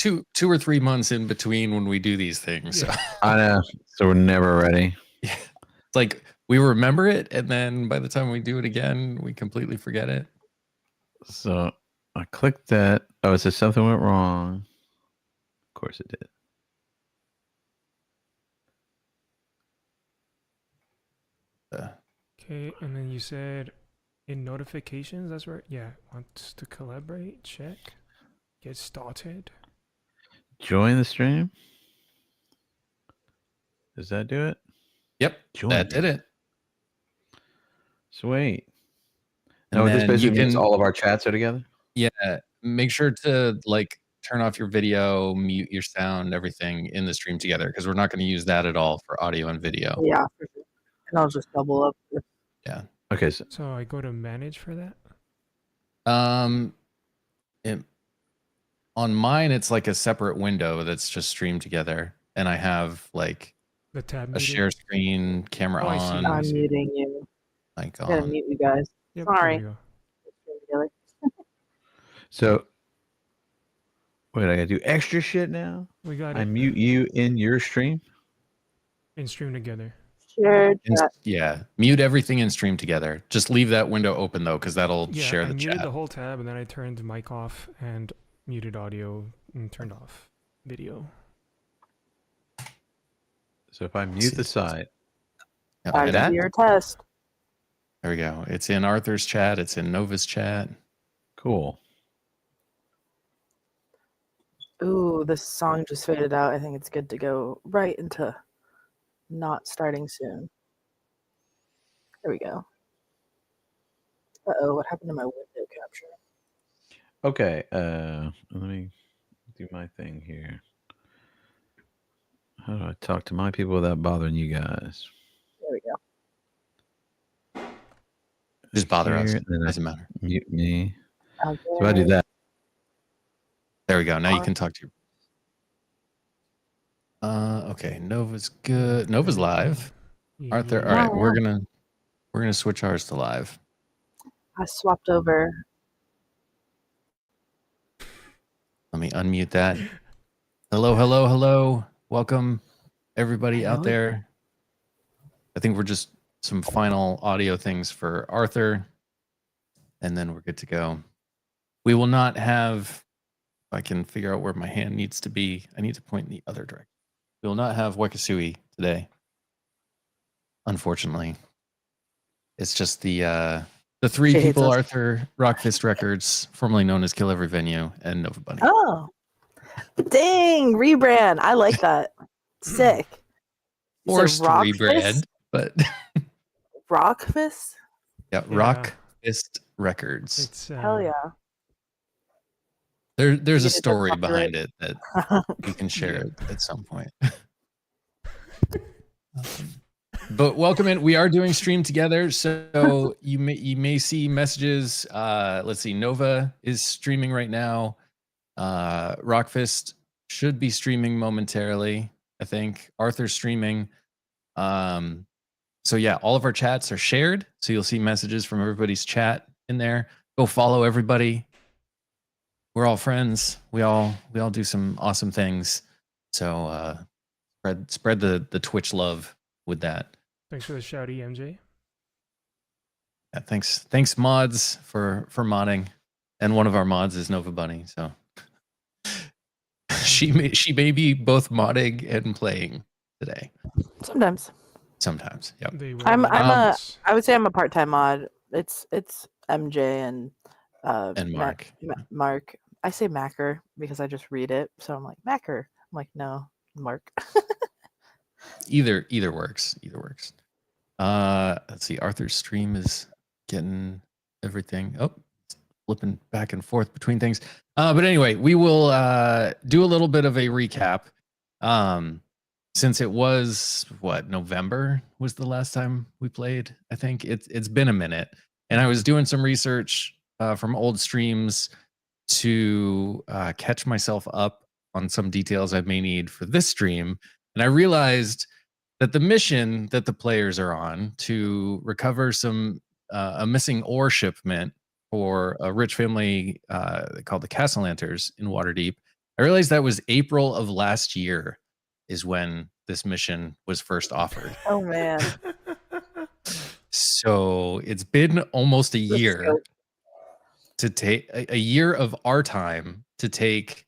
two or 3 months in between when we do these things. Yeah. I know. So we're never ready. Yeah. It's like we remember it, and then by the time we do it again, we completely forget it. So I clicked that. Oh, it says something went wrong. Of course it did. Okay, and then you said in notifications, that's right. Yeah, wants to collaborate, check. Get started. Join the stream. Does that do it? Yep, Join that did it. Sweet. And now, this then basically you means can all of our chats are together? Yeah, make sure to like turn off your video, mute your sound, everything in the stream together, because we're not going to use that at all for audio and video. Yeah, for sure. And I'll just double up. Yeah. Okay. So I go to manage for that? On mine, it's like a separate window that's just streamed together, and I have like The tab a muted? share screen, camera Oh, I see. on, I'm muting you. like I gotta on. mute you guys. Yep, Sorry. there Together. So, wait, I gotta do extra shit now? we got I it. mute you in your stream? In stream together. Share And, chat. yeah, mute everything and stream together. Just leave that window open though, because that'll Yeah, share I the muted chat. the whole tab, and then I turned the mic off and muted audio and turned off video. So if I mute the side, Yeah, Back that? to your test. There we go. It's in Arthur's chat. It's in Nova's chat. cool. Ooh, this song just faded out. I think it's good to go right into not starting soon. There we go. Uh-oh, what happened to my window capture? Okay, let me do my thing here. How do I talk to my people without bothering you guys? There we go. Just bother us. Here, and then I Doesn't matter. mute me. Okay. So I do that. There we go. Now you can talk to your. Okay. Nova's good. Nova's live. Arthur. All right. Yeah. We're gonna switch ours to live. I swapped over. Let me unmute that. Hello, hello, hello. Welcome, everybody out Hello. there. I think we're just some final audio things for Arthur, and then we're good to go. We will not have, if I can figure out where my hand needs to be, I need to point in the other direction. We will not have Wakasui today, unfortunately. It's just the three She hates people, us. Arthur, Rockfist Records, formerly known as Kill Every Venue, and Nova Bunny. Oh, dang! Rebrand. I like that. Sick. You said Forced Rock rebrand, Fist? but Rock Fist? yeah, Yeah. Rockfist Records. It's Hell yeah. There's You a get the story copyright. behind it that we can share it at some point. But welcome in. We are doing stream together, so you may see messages. Let's see. Nova is streaming right now. Rockfist should be streaming momentarily. I think Arthur's streaming. So yeah, all of our chats are shared, so you'll see messages from everybody's chat in there. Go follow everybody. We're all friends. We all do some awesome things. So spread the Twitch love with that. Thanks for the shouty, MJ. Yeah, thanks mods for modding, and one of our mods is Nova Bunny. So she may be both modding and playing today. Sometimes. Sometimes, yep. They will I'm be a nice. I would say I'm a part-time mod. It's MJ and And Mark. Mark. I say Macker because I just read it, so I'm like Macker. I'm like no, Mark. Either works. Either works. Let's see. Arthur's stream is getting everything. Oh, flipping back and forth between things. But anyway, we will do a little bit of a recap. Since it was November was the last time we played. I think it's been a minute, and I was doing some research from old streams to catch myself up on some details I may need for this stream, and I realized that the mission that the players are on to recover some a missing ore shipment for a rich family called the Castellanters in Waterdeep. I I realized that was April of last year is when this mission was first offered. Oh man. So it's been almost a The year scope. to take a year of our time to take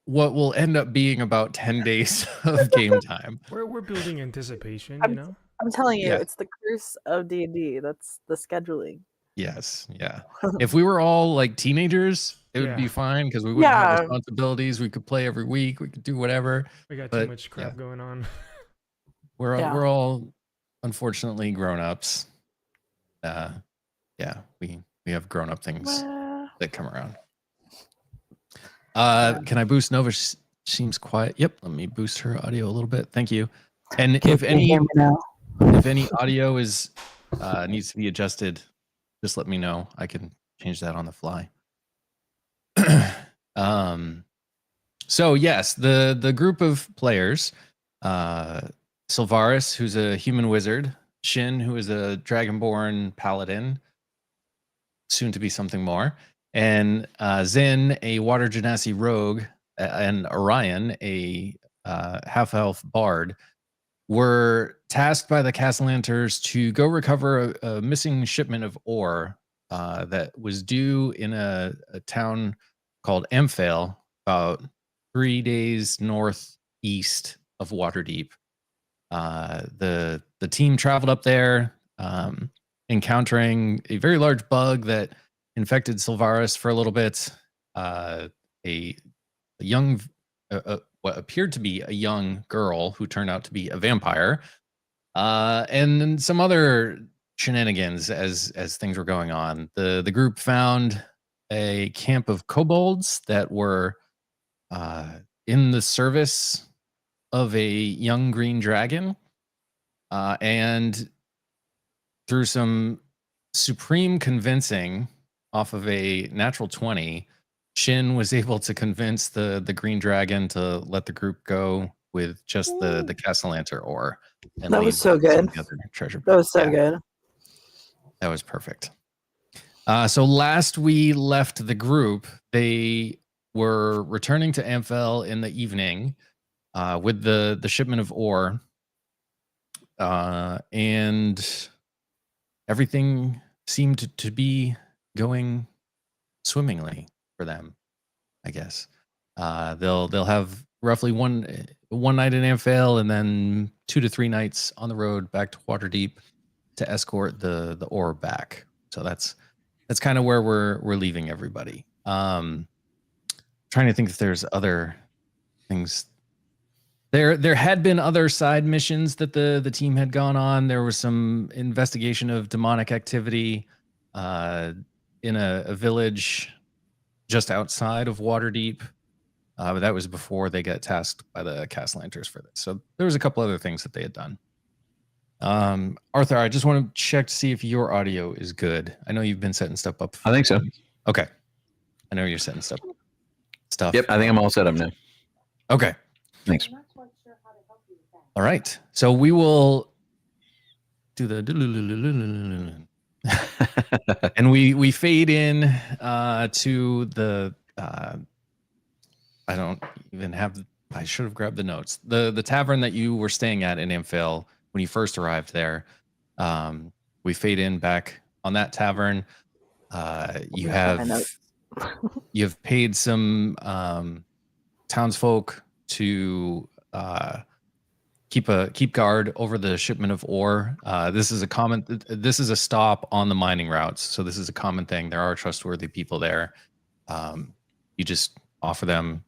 what will end up being about 10 days of game time. We're building anticipation, I'm- you know. I'm telling you, Yeah. it's the curse of D&D. That's the scheduling. Yes, yeah. If we were all like teenagers, it would be Yeah. fine because we wouldn't have Yeah. responsibilities. We could play every week. We could do whatever. We got But, too much crap going on. Yeah. We're all unfortunately grown-ups. Yeah, we have grown-up things Well, that come around. Yeah. Can I boost Nova? Seems quiet. Yep, let me boost her audio a little bit. Thank you. And can if you any hear me now? audio is needs to be adjusted, just let me know. I can change that on the fly. So yes, the group of players, Sylvaris, who's a human wizard, Shin, who is a dragonborn paladin, soon to be something more, and Zin, a water genasi rogue, and Orion, a half-elf bard, were tasked by the Castellanters to go recover a missing shipment of ore that was due in a town called Amphale, about 3 days northeast of Waterdeep. The team traveled up there, encountering a very large bug that infected Sylvaris for a little bit. A young, what appeared to be a young girl who turned out to be a vampire, and then some other shenanigans as things were going on. The group found a camp of kobolds that were in the service of a young green dragon, and through some supreme convincing off of a natural 20, Shin was able to convince the green dragon to let the group go with just the Castellanter ore. And That was leave so some good. of the other treasure. That was so Yeah, good. that was perfect. So last we left the group, they were returning to Amphel in the evening with the shipment of ore, and everything seemed to be going swimmingly for them, I guess. They'll have roughly one night in Amphale and then 2 to 3 nights on the road back to Waterdeep to escort the ore back. So that's kind of where we're leaving everybody. Trying to think if there's other things. There had been other side missions that the team had gone on. There was some investigation of demonic activity in a village just outside of Waterdeep. But that was before they got tasked by the Castellanters for this. So there was a couple other things that they had done. Arthur, I just want to check to see if your audio is good. I know you've been setting stuff up. I think so. Okay. I know you're setting stuff. Yep, I think I'm all set up now. Okay. Thanks. All right. So we will do the and we fade in to the I don't even have, I should have grabbed the notes. The tavern that you were staying at in Amphale when you first arrived there. We fade in back on that tavern. You have paid some townsfolk to keep guard over the shipment of ore. This is a stop on the mining routes, so this is a common thing. There are trustworthy people there. You just offer them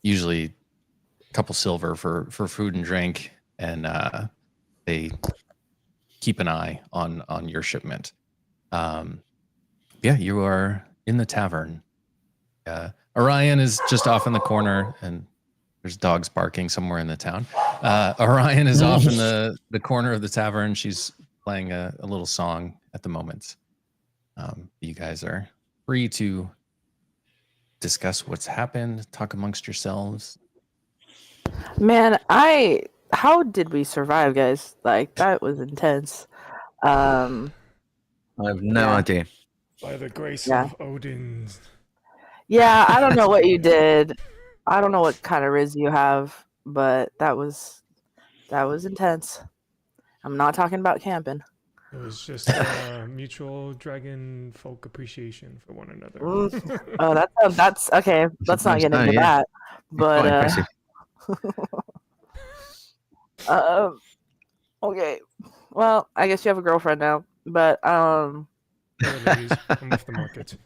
usually a couple silver for food and drink, and they keep an eye on your shipment. Yeah, you are in the tavern. Orion is just off in the corner, and there's dogs barking somewhere in the town. Orion is off in the corner of the tavern. She's playing a little song at the moment. You guys are free to discuss what's happened, talk amongst yourselves. Man, how did we survive, guys? Like, that was intense. I have no Yeah. idea. By the grace Yeah. of Odin. Yeah, I don't know what you did. I don't know what kind of riz you have, but that was intense. I'm not talking about camping. It was just mutual dragon folk appreciation for one another. Oh, that's okay. Let's not nice get time, into yeah. that. But impressive. okay. Well, I guess you have a girlfriend now, but Sorry, ladies, I'm off the market.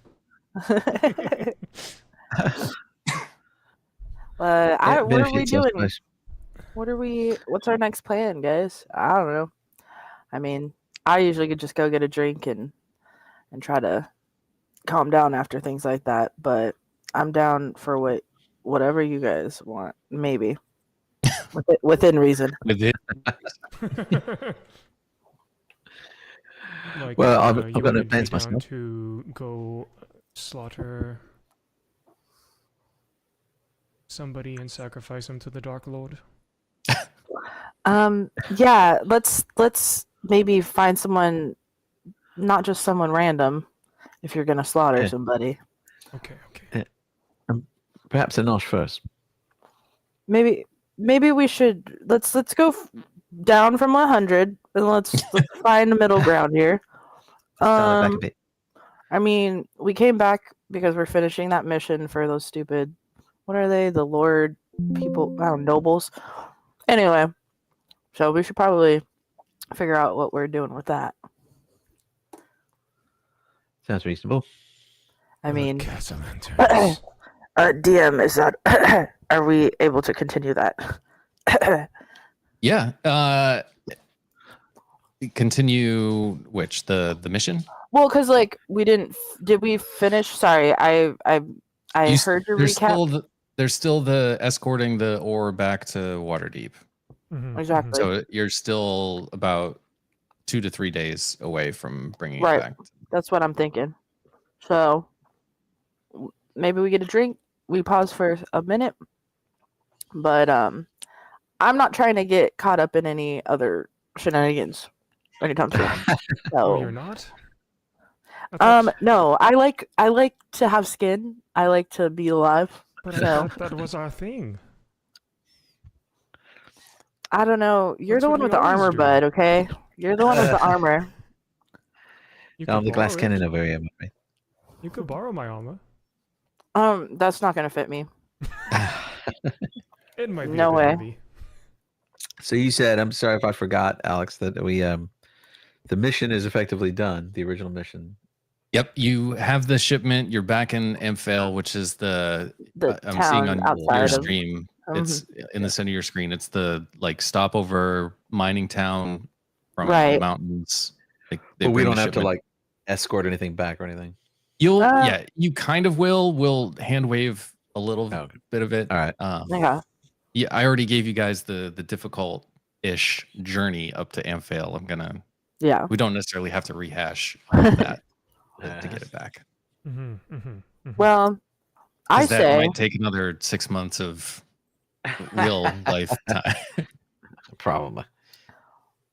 what are we Benefits, I doing? suppose. What's our next plan, guys? I don't know. I mean, I usually could just go get a drink and try to calm down after things like that, but I'm down for whatever you guys want. Maybe. Within reason. With it, Like, Well, I've you got no want plans down myself. to go slaughter somebody and sacrifice him to the Dark Lord. Yeah, let's maybe find someone, not just someone random, if you're gonna slaughter Yeah. somebody. Okay. Perhaps a Nosh first. Maybe we should let's go down from 100 and let's find a middle ground here. Dial it back a bit. I mean, we came back because we're finishing that mission for those stupid, what are they? The Lord people, I don't know, nobles. Anyway, so we should probably figure out what we're doing with that. Sounds reasonable. I mean, Castle lanterns. DM, is that are we able to continue that? yeah. Continue which the mission? Well, because like we didn't. Did we finish? Sorry, I heard your recap. There's still the escorting the ore back to Waterdeep. Exactly. So you're still about 2 to 3 days away from bringing Right. it back. That's what I'm thinking. So maybe we get a drink. We pause for a minute, but I'm not trying to get caught up in any other shenanigans anytime soon. Oh, So you're not? I thought- no, I like to have skin. I like to be alive. But So I thought that was our thing. I don't know. You're That's the what one we with the always armor, do. bud. Okay, you're the one with the armor. You I'm could the glass borrow cannon it. over here, my friend. You could borrow my armor. That's not gonna fit me. It might be No a bit way. heavy. So you said, I'm sorry if I forgot, Alex, that we the mission is effectively done. The original mission. Yep, you have the shipment. You're back in Amphail, which is the I'm seeing town on outside your of. stream. It's in the center of your screen. It's the like stopover mining town from Right. the mountains. They But we bring don't the have to shipment. like escort anything back or anything. Yeah, you kind of will. We'll hand wave a little Oh, okay. bit of it. All right. Okay. Yeah, I already gave you guys the difficult-ish journey up to Amphail. Yeah. We don't necessarily have to rehash all of that to get it back. Well, I 'Cause that say might take another 6 months of real life time. Probably.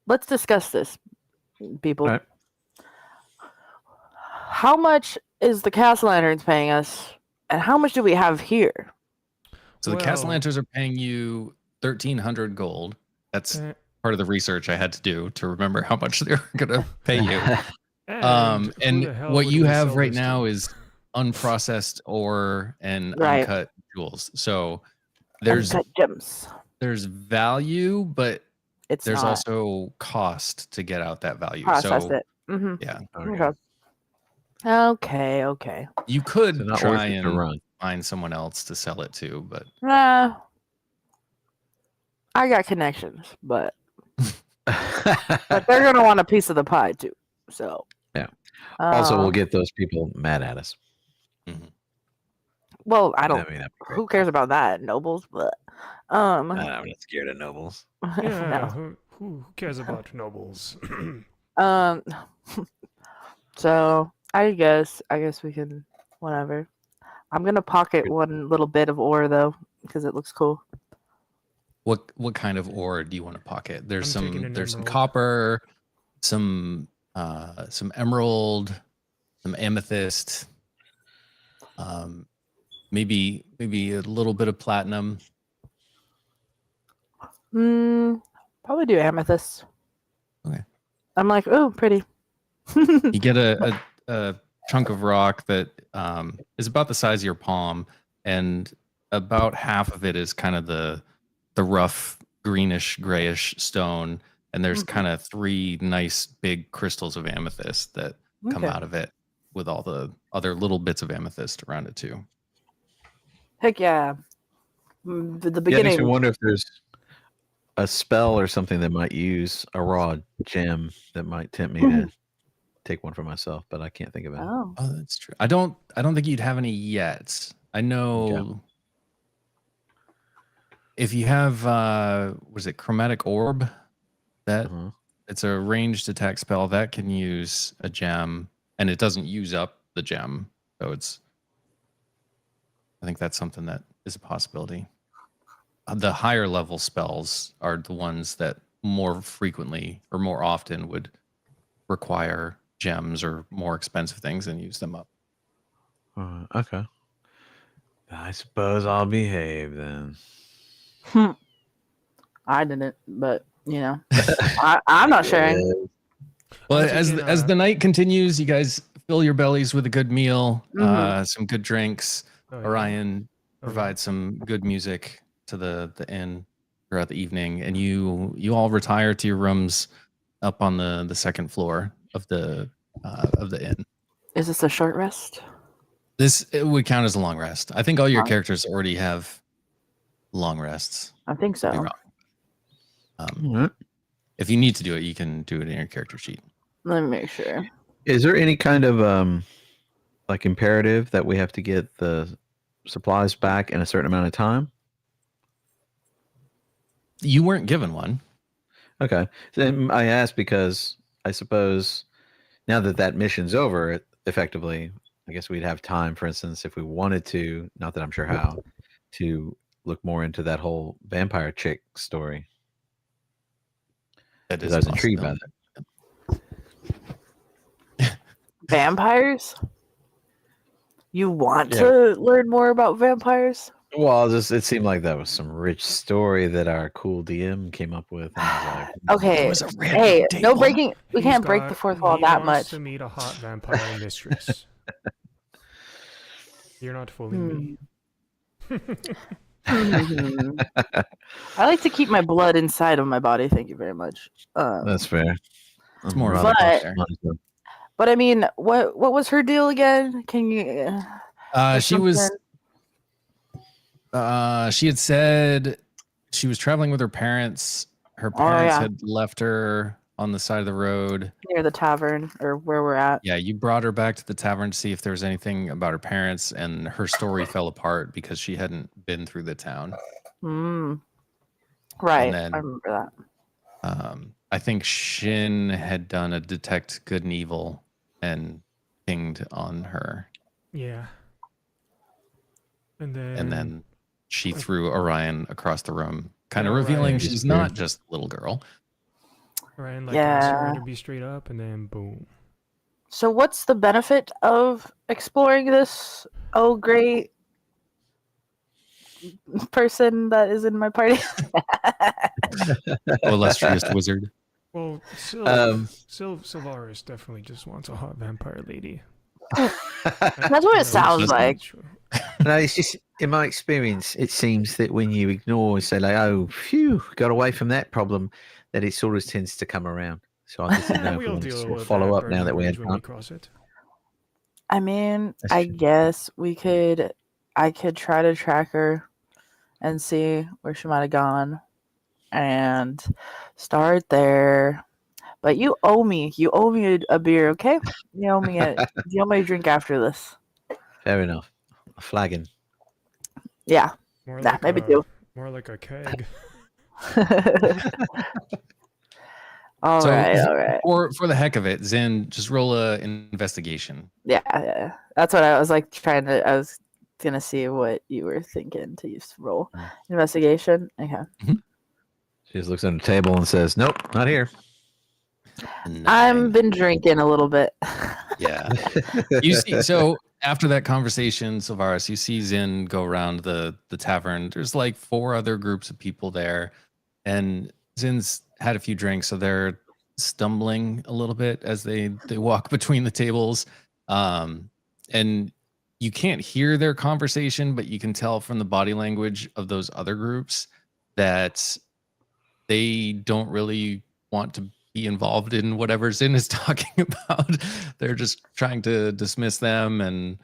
let's discuss this, people. All right. How much is the Castle Lanterns paying us, and how much do we have here? So the Well- Castellanters are paying you 1,300 gold. That's part of the research I had to do to remember how much they're gonna pay you. And, And who the hell what would you we have sell right this to? now is unprocessed ore and Right. uncut jewels. So there's Uncut gems. value, but It's there's not also cost to get out that value. process So it. Mm-hmm. yeah, Okay. you could So not try worth it to and run. find someone else to sell it to, but I got connections, but they're gonna want a piece of the pie too. So Yeah. Also, we'll get those people mad at us. Well, I don't. I mean, that'd be great. Who cares about that? Nobles, but I'm not scared of nobles. Yeah, no. who cares about nobles? So I guess we can whatever. I'm gonna pocket one little bit of ore though because it looks cool. what kind of ore do you want to pocket? There's I'm taking some an there's some emerald. copper, some emerald, some amethyst. maybe a little bit of platinum. Probably do amethyst. Okay. I'm like, oh, pretty. You get a chunk of rock that is about the size of your palm, and about half of it is kind of the rough greenish grayish stone, and there's Mhm. kind of 3 nice big crystals of amethyst that come Okay. out of it, with all the other little bits of amethyst around it too. Heck yeah. The Yeah, it makes me beginning. wonder if there's a spell or something that might use a raw gem that might tempt me to take one for myself, but I can't think of it. Oh. Oh, that's true. I don't think you'd have any yet. I know if you have was it chromatic orb, that Uh-huh. it's a ranged attack spell that can use a gem, and it doesn't use up the gem. So I think that's something that is a possibility. The higher level spells are the ones that more frequently or more often would require gems or more expensive things and use them up. Okay. I suppose I'll behave then. I didn't, but I'm not sharing. Well, I was as thinking, the night continues, you guys fill your bellies with a good meal, Mhm. some good drinks. oh, yeah. Orion Oh, yeah. provides some good music to the inn throughout the evening, and you all retire to your rooms up on the second floor of the inn. Is this a short rest? It would count as a long rest. I think all your Oh. characters already have long rests. I think Could be so. wrong. Alright. If you need to do it, you can do it in your character sheet. Let me make sure. Is there any kind of like imperative that we have to get the supplies back in a certain amount of time? You weren't given one. Okay. So I asked because I suppose now that mission's over, effectively, I guess we'd have time, for instance, if we wanted to, not that I'm sure how, to look more into that whole vampire chick story. That Because is I was intrigued by possible. that. Vampires? You want Yeah. to learn more about vampires? Well, it seemed like that was some rich story that our cool DM came up with. And I was like, Okay. It was a random Hey, no table. breaking. We He's can't break the fourth wall he that wants much. to meet a hot vampire mistress. You're not fooling me. Mhm. I like to keep my blood inside of my body. Thank you very much. That's fair. It's more rather But- cautious. But I mean, what was her deal again? Can you? there's She was. something- She had said she was traveling with her parents. Her Oh, parents yeah. had left her on the side of the road. near the tavern or where we're at. Yeah, you brought her back to the tavern to see if there was anything about her parents, and her story fell apart because she hadn't been through the town. Right. then- I remember that. I think Shin had done a detect good and evil and pinged on her, Yeah. And and then she threw Orion across the room, kind of Orion revealing is she's weird. not just a little girl. Ryan asked her Yeah. to be straight up, and then boom. So what's the benefit of exploring this? Oh, great person that is in my party. Oh, illustrious wizard. Well, Um, Sylvaris definitely just wants a hot vampire lady. That's what it sounds That's like. True. No, it's just in my experience, it seems that when you ignore and say like, "Oh, phew, got away from that problem," that it sort of tends to come around. So I just didn't know if we We'll wanted to deal sort of with follow that up now burning that we had bridge when we time. cross it. I mean, That's I true. guess I could try to track her and see where she might have gone and start there. But you owe me a beer, okay? You owe me a drink after this. Fair enough. A flagon. Yeah. More Nah, like maybe a, two. More like a keg. All right. For the heck of it, Zen, just roll a investigation. Yeah. That's what I was like I was gonna see what you were thinking to use roll. Investigation. Okay. She just looks under the table and says, "Nope, not here." I've been drinking a little bit. Yeah. You see, so after that conversation, Silvaris, you see Zin go around the tavern. There's like 4 other groups of people there, and Zin's had a few drinks, so they're stumbling a little bit as they walk between the tables. And you can't hear their conversation, but you can tell from the body language of those other groups that they don't really want to be involved in whatever Zin is talking about. They're just trying to dismiss them and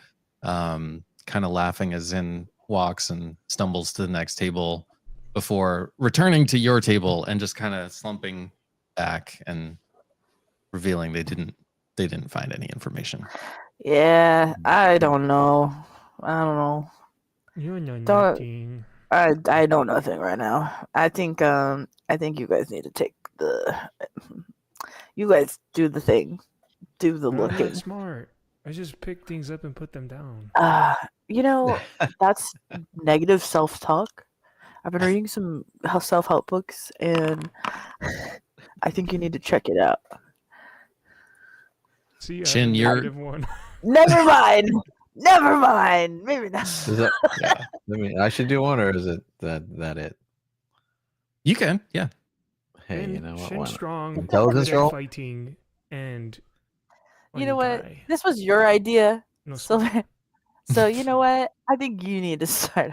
kind of laughing as Zin walks and stumbles to the next table before returning to your table and just kind of slumping back and revealing they didn't find any information. Yeah, I don't know. I don't know. You know Don't- nothing. I know nothing right now. I think you guys need to take you guys do the thing. Do the I'm not looking. smart. I just pick things up and put them down. You know, that's negative self-talk. I've been reading some self-help books, and I think you need to check it out. See, I Shin, have a you're- negative one. Never mind. Never mind. Maybe not. Is that, Yeah, I should do one, or is it that it? you can. Yeah. Hey, you Shin- know what? Shin Why not? strong, Intelligence good at roll? fighting, and You know what? die. This was your idea. No So, smart. so you know what? I think you need to start.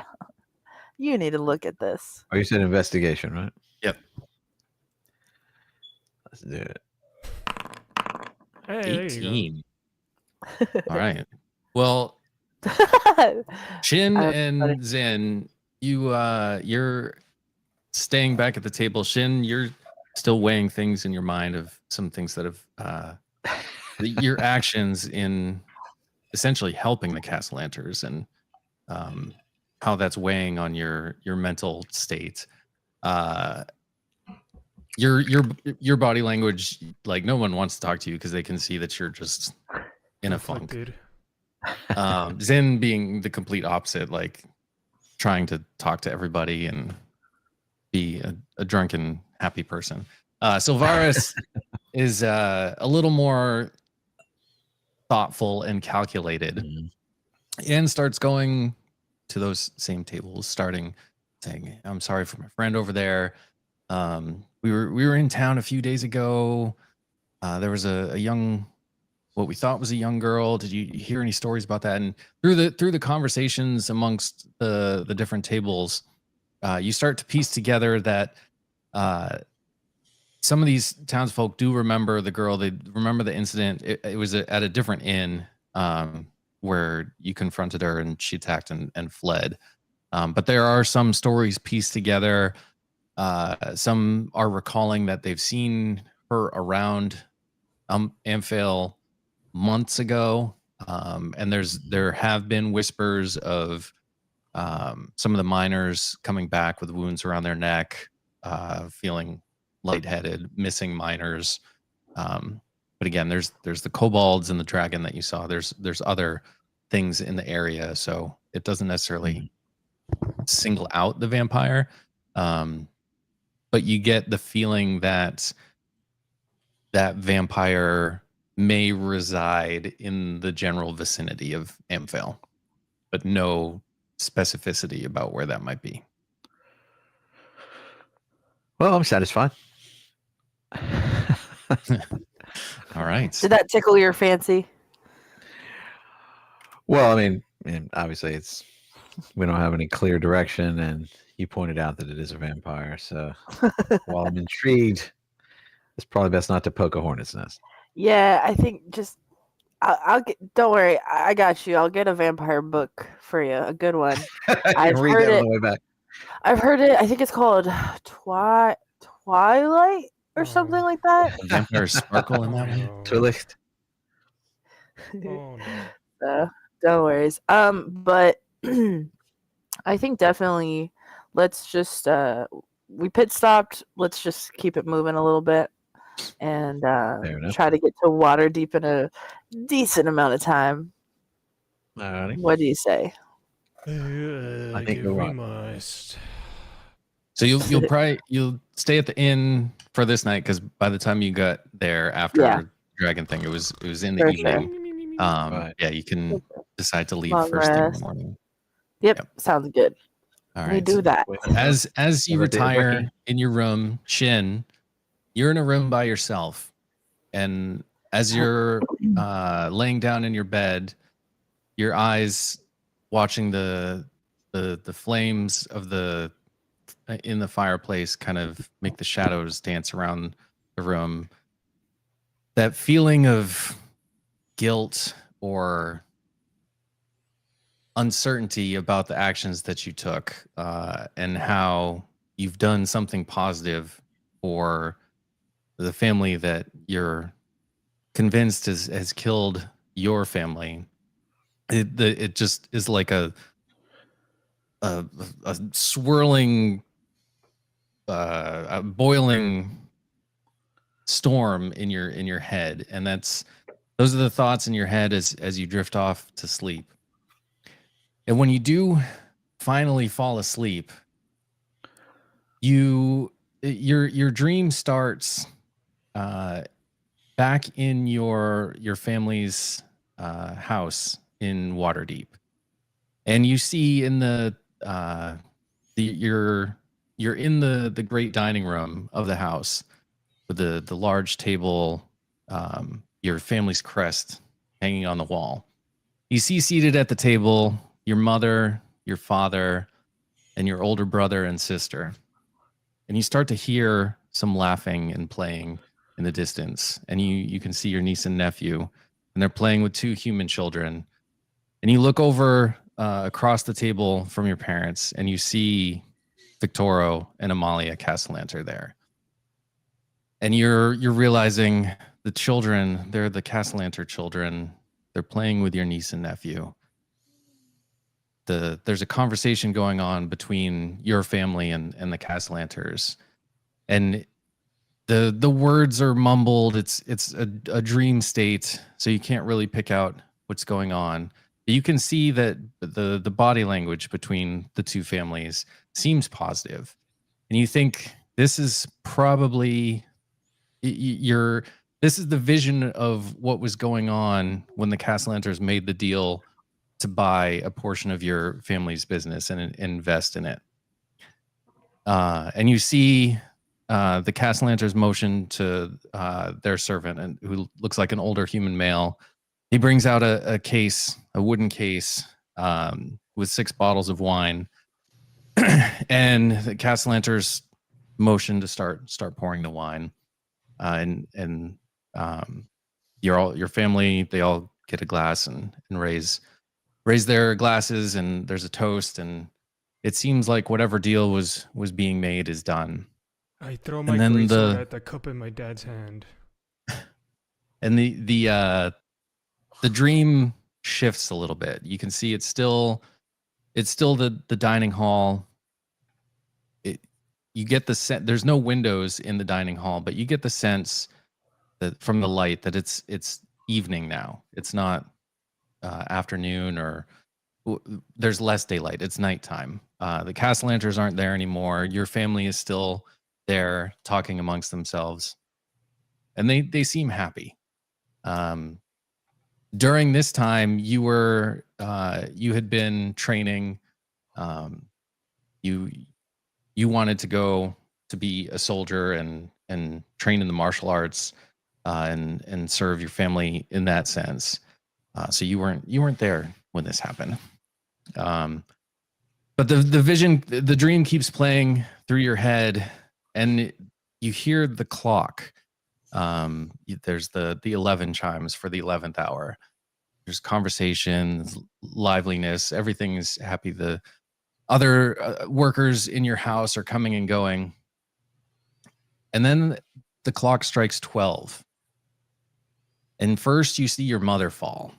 You need to look at this. Oh, you said investigation, right? Yep. Let's do it. Hey, there you 18. All right. Well, Shin That's and funny. Zin, you're staying back at the table. Shin, you're still weighing things in your mind of some things that have your actions in essentially helping the Castellanters and how that's weighing on your mental state. Your body language, like no one wants to talk to you because they can see that you're just in a funk. Conflicted. Zen being the complete opposite, like trying to talk to everybody and be a drunken, happy person. Silvaris is a little more thoughtful and calculated Mhm. and starts going to those same tables, starting saying, I'm sorry for my friend over there. We were in town a few days ago. There was a young, what we thought was a young girl. Did you hear any stories about that? And through the conversations amongst the different tables, you start to piece together that some of these townsfolk do remember the girl. They remember the incident. It was at a different inn where you confronted her and she attacked and fled. But there are some stories pieced together. Some are recalling that they've seen her around Amphail months ago. And there have been whispers of some of the miners coming back with wounds around their neck, feeling lightheaded, missing miners. But again, there's the kobolds and the dragon that you saw. There's other things in the area, so it doesn't necessarily single out the vampire. But you get the feeling that that vampire may reside in the general vicinity of Amphail, but no specificity about where that might be. Well, I'm satisfied. All right. Did that tickle your fancy? Well, I mean, obviously we don't have any clear direction, and you pointed out that it is a vampire. So while I'm intrigued, it's probably best not to poke a hornet's nest. Yeah, I think just I'll get. Don't worry, I got you. I'll get a vampire book for you, a good one. I I've can read heard that on it. the way back. I've heard it. I think it's called Twilight or something like that. Vampire sparkle in that one. no. Twilight. Oh no. No worries. But I think definitely let's just we pit stopped. Let's just keep it moving a little bit and enough. try to get to water deep in a decent amount of time. Alrighty. What do you say? I think Give you're we right. must. So you'll stay at the inn for this night because by the time you got there after Yeah. Dragon thing, it was in the For evening. sure. Right. Yeah, you can decide to leave Long first thing in the rest. morning. Yep, Yep. sounds good. All We right. do that. As you Have a day of retire Ricky. in your room, Shin, you're in a room by yourself, and as you're laying down in your bed, your eyes watching the flames of the in the fireplace kind of make the shadows dance around the room. That feeling of guilt or uncertainty about the actions that you took, and how you've done something positive for the family that you're convinced has killed your family. It just is like a, a swirling, a boiling storm in your head, and those are the thoughts in your head as you drift off to sleep. And when you do finally fall asleep, your dream starts back in your family's house in Waterdeep, and you see in you're in the great dining room of the house with the large table, your family's crest hanging on the wall. You see seated at the table your mother, your father, and your older brother and sister. And you start to hear some laughing and playing in the distance. And you can see your niece and nephew, and they're playing with two human children. And you look over across the table from your parents, and you see Victoro and Amalia Castellanter there. And you're realizing the children, they're the Castellanter children. They're playing with your niece and nephew. There's a conversation going on between your family and the Castellanters, and the words are mumbled. It's a dream state, so you can't really pick out what's going on. But you can see that the body language between the two families seems positive, and you think this is probably this is the vision of what was going on when the Castellanters made the deal to buy a portion of your family's business and invest in it. And you see the Castellanters motion to their servant, and who looks like an older human male. He brings out a case, a wooden case, with 6 bottles of wine, and the Castellanters motion to start pouring the wine. And your family, they all get a glass and raise their glasses, and there's a toast, and it seems like whatever deal was being made is done. I throw my then greatsword at the cup in my dad's hand. And the dream shifts a little bit. You can see it's still the dining hall. You get the sense there's no windows in the dining hall, but you get the sense that from the light that it's evening now. It's not afternoon, or there's less daylight. It's nighttime. The Castellanters aren't there anymore. Your family is still there talking amongst themselves, and they seem happy. During this time, you had been training. You wanted to go to be a soldier and train in the martial arts, and serve your family in that sense. So you weren't there when this happened. But the dream keeps playing through your head, and you hear the clock. There's the 11 chimes for the 11th hour. There's conversations, liveliness, everything's happy. The other workers in your house are coming and going. And then the clock strikes 12. And first you see your mother fall.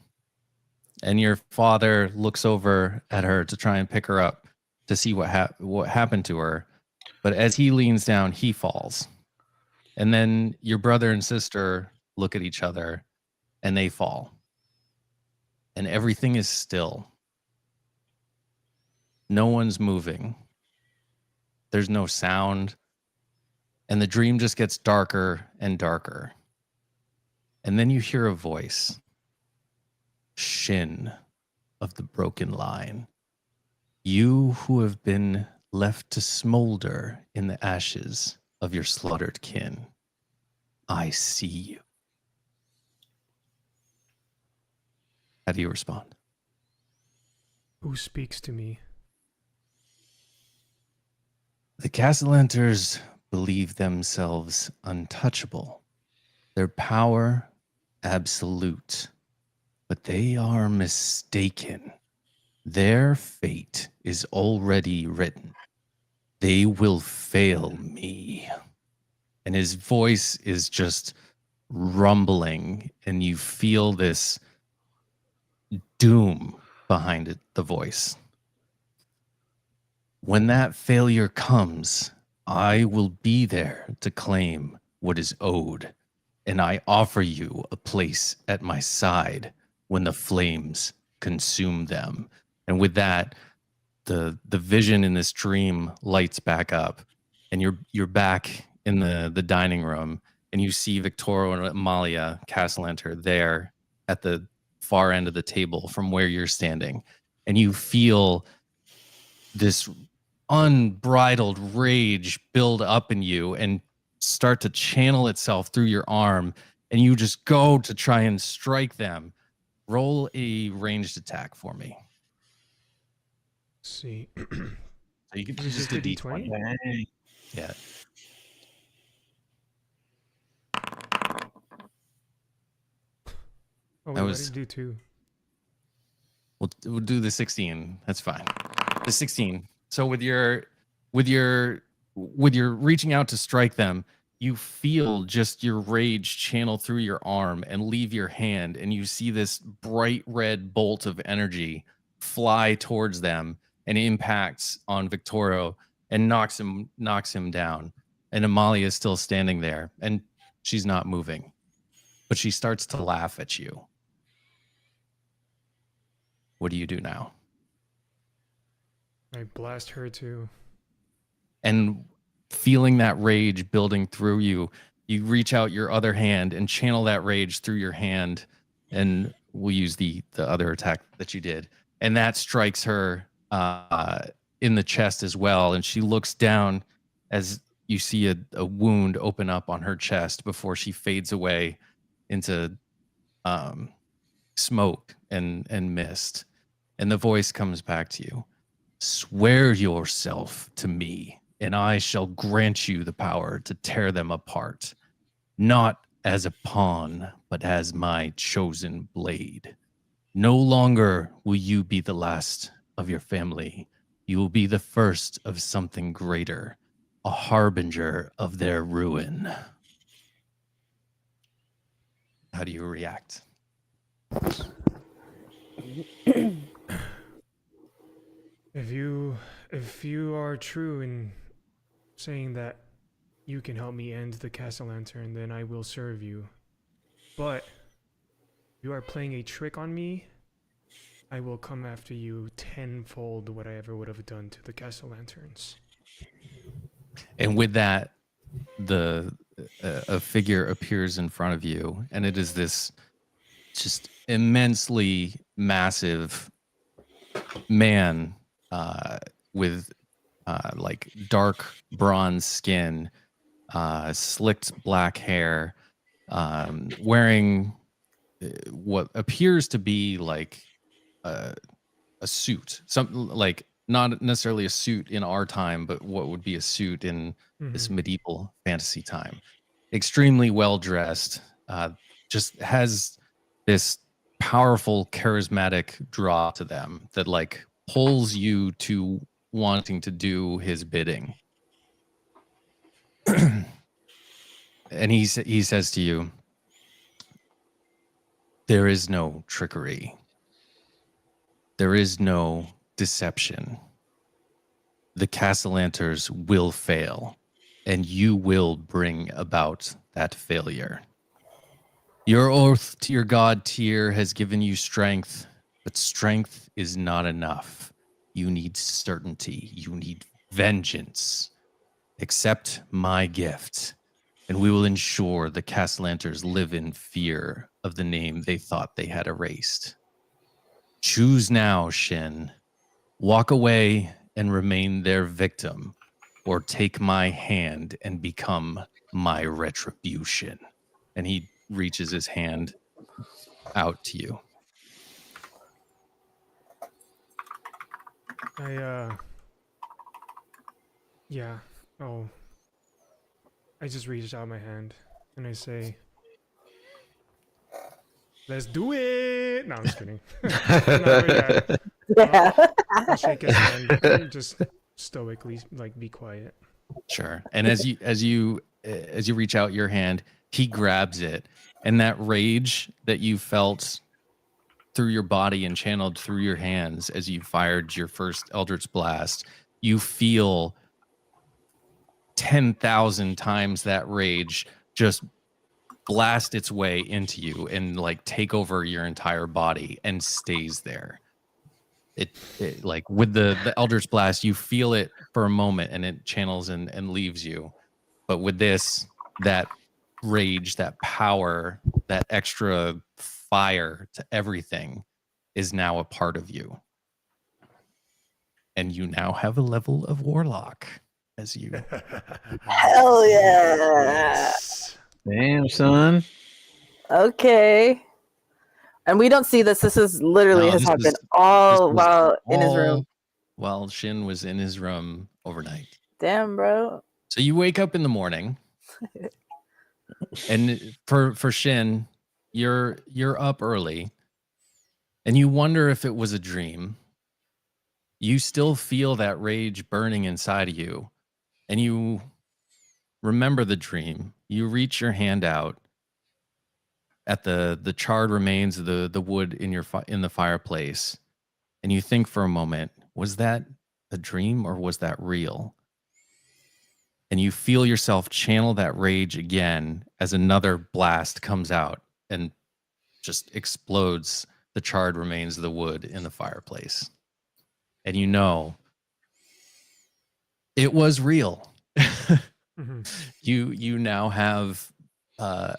And your father looks over at her to try and pick her up to see what happened to her. But as he leans down, he falls. And then your brother and sister look at each other and they fall. And everything is still. No one's moving. There's no sound. And the dream just gets darker and darker. And then you hear a voice. Shin. of the broken line. You who have been left to smolder in the ashes of your slaughtered kin. I see you. How do you respond? Who speaks to me? The Castellanters believe themselves untouchable, their power absolute, but they are mistaken. Their fate is already written. They will fail me. And his voice is just rumbling, and you feel this doom behind it, the voice. When that failure comes, I will be there to claim what is owed, and I offer you a place at my side when the flames consume them. And with that, the vision in this dream lights back up, and you're back in the dining room, and you see Victoria and Amalia Castellanter there at the far end of the table from where you're standing, and you feel this unbridled rage build up in you and start to channel itself through your arm, and you just go to try and strike them. Roll a ranged attack for me. Let's see. So you can Is it just a D20? Yeah. Oh, That wait, was- why did you do 2? We'll do the 16. That's fine. The 16. So with your reaching out to strike them, you feel just your rage channel through your arm and leave your hand, and you see this bright red bolt of energy fly towards them and impacts on Victorio and knocks him down. And Amalia is still standing there, and she's not moving, but she starts to laugh at you. What do you do now? I blast her too. And feeling that rage building through you, you reach out your other hand and channel that rage through your hand, and we'll use the other attack that you did, and that strikes her in the chest as well, and she looks down as you see a wound open up on her chest before she fades away into smoke and mist, and the voice comes back to you. Swear yourself to me, and I shall grant you the power to tear them apart, not as a pawn, but as my chosen blade. No longer will you be the last of your family. You will be the first of something greater, a harbinger of their ruin. How do you react? If you are true in saying that you can help me end the Castellantern, then I will serve you. But if you are playing a trick on me, I will come after you tenfold what I ever would have done to the Castellanterns. And with that, a figure appears in front of you, and it is this just immensely massive man with like dark bronze skin, slicked black hair, wearing what appears to be like a suit, something like not necessarily a suit in our time, but what would be a suit in this medieval fantasy time. Extremely well dressed, just has this powerful, charismatic draw to them that like pulls you to wanting to do his bidding. And he says to you, there is no trickery. There is no deception. The Castellanters will fail, and you will bring about that failure. Your oath to your god Tyr has given you strength, but strength is not enough. You need certainty. You need vengeance. Accept my gift, and we will ensure the Castellanters live in fear of the name they thought they had erased. Choose now, Shin. Walk away and remain their victim, or take my hand and become my retribution. And he reaches his hand out to you. Yeah. Oh. I just reach out my hand and I say, let's do it. No, I'm just kidding. Not really that. Yeah. I'll shake his hand and just stoically like be quiet. Sure. And as you reach out your hand, he grabs it, and that rage that you felt through your body and channeled through your hands as you fired your first Eldritch Blast, you feel 10,000 times that rage just blast its way into you and like take over your entire body and stays there. It like with the Eldritch Blast, you feel it for a moment and it channels and leaves you. But with this, that rage, that power, that extra fire to everything is now a part of you. And you now have a level of Warlock as you. Hell yeah. Yes. Damn, son. Okay. And we don't see this. This is literally No, has this happened was all while in his room. all while Shin was in his room overnight. Damn, bro. So you wake up in the morning, and for Shin, you're up early, and you wonder if it was a dream. You still feel that rage burning inside of you, and you remember the dream. You reach your hand out at the charred remains of the wood in in the fireplace, and you think for a moment, was that a dream or was that real? And you feel yourself channel that rage again as another blast comes out and just explodes the charred remains of the wood in the fireplace. And you know it was real. Mm-hmm. You now have a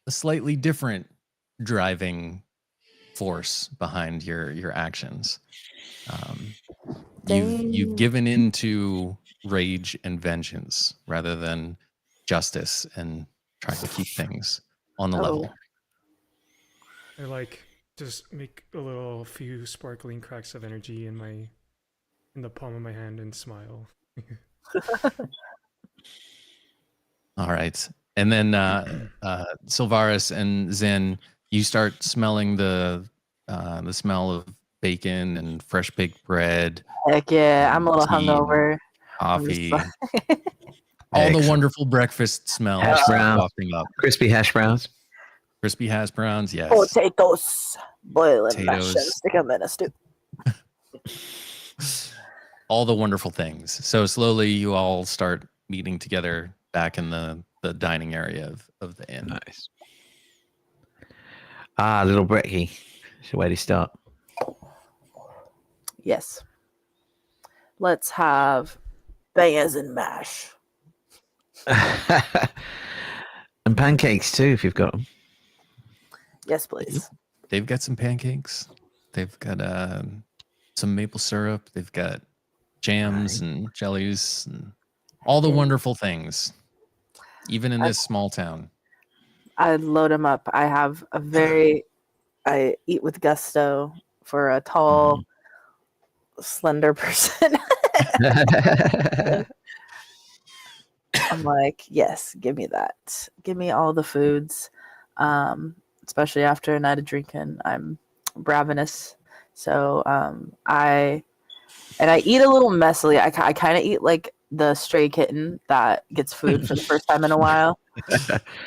slightly different driving force behind your actions. You've Dang. given into rage and vengeance rather than justice and trying to keep things on the Oh. level. I like just make a little few sparkling cracks of energy in the palm of my hand and smile. All right. And then Silvaris and Zen, you start smelling the smell of bacon and fresh baked bread, Heck yeah. I'm a little tea and hungover. I'm just coffee, like- all the Excellent. wonderful breakfast smells Hash browns. wafting up. Crispy hash browns. Crispy hash browns, yes. Potatoes. Boil and mash Potatoes. and stick them in a stew. All the wonderful things. So slowly you all start meeting together back in the dining area of the inn. Nice. Ah, little brekkie. So where do you start? Yes. Let's have bangers and mash. And pancakes too, if you've got them. Yes, please. They've got some pancakes. They've got some maple syrup. They've got jams and jellies and all the wonderful things, even in this small town. I load them up. I have I eat with gusto for a tall, slender person. I'm like, yes, give me that. Give me all the foods. Especially after a night of drinking, I'm ravenous. So I eat a little messily. I kind of eat like the stray kitten that gets food for the first time in a while,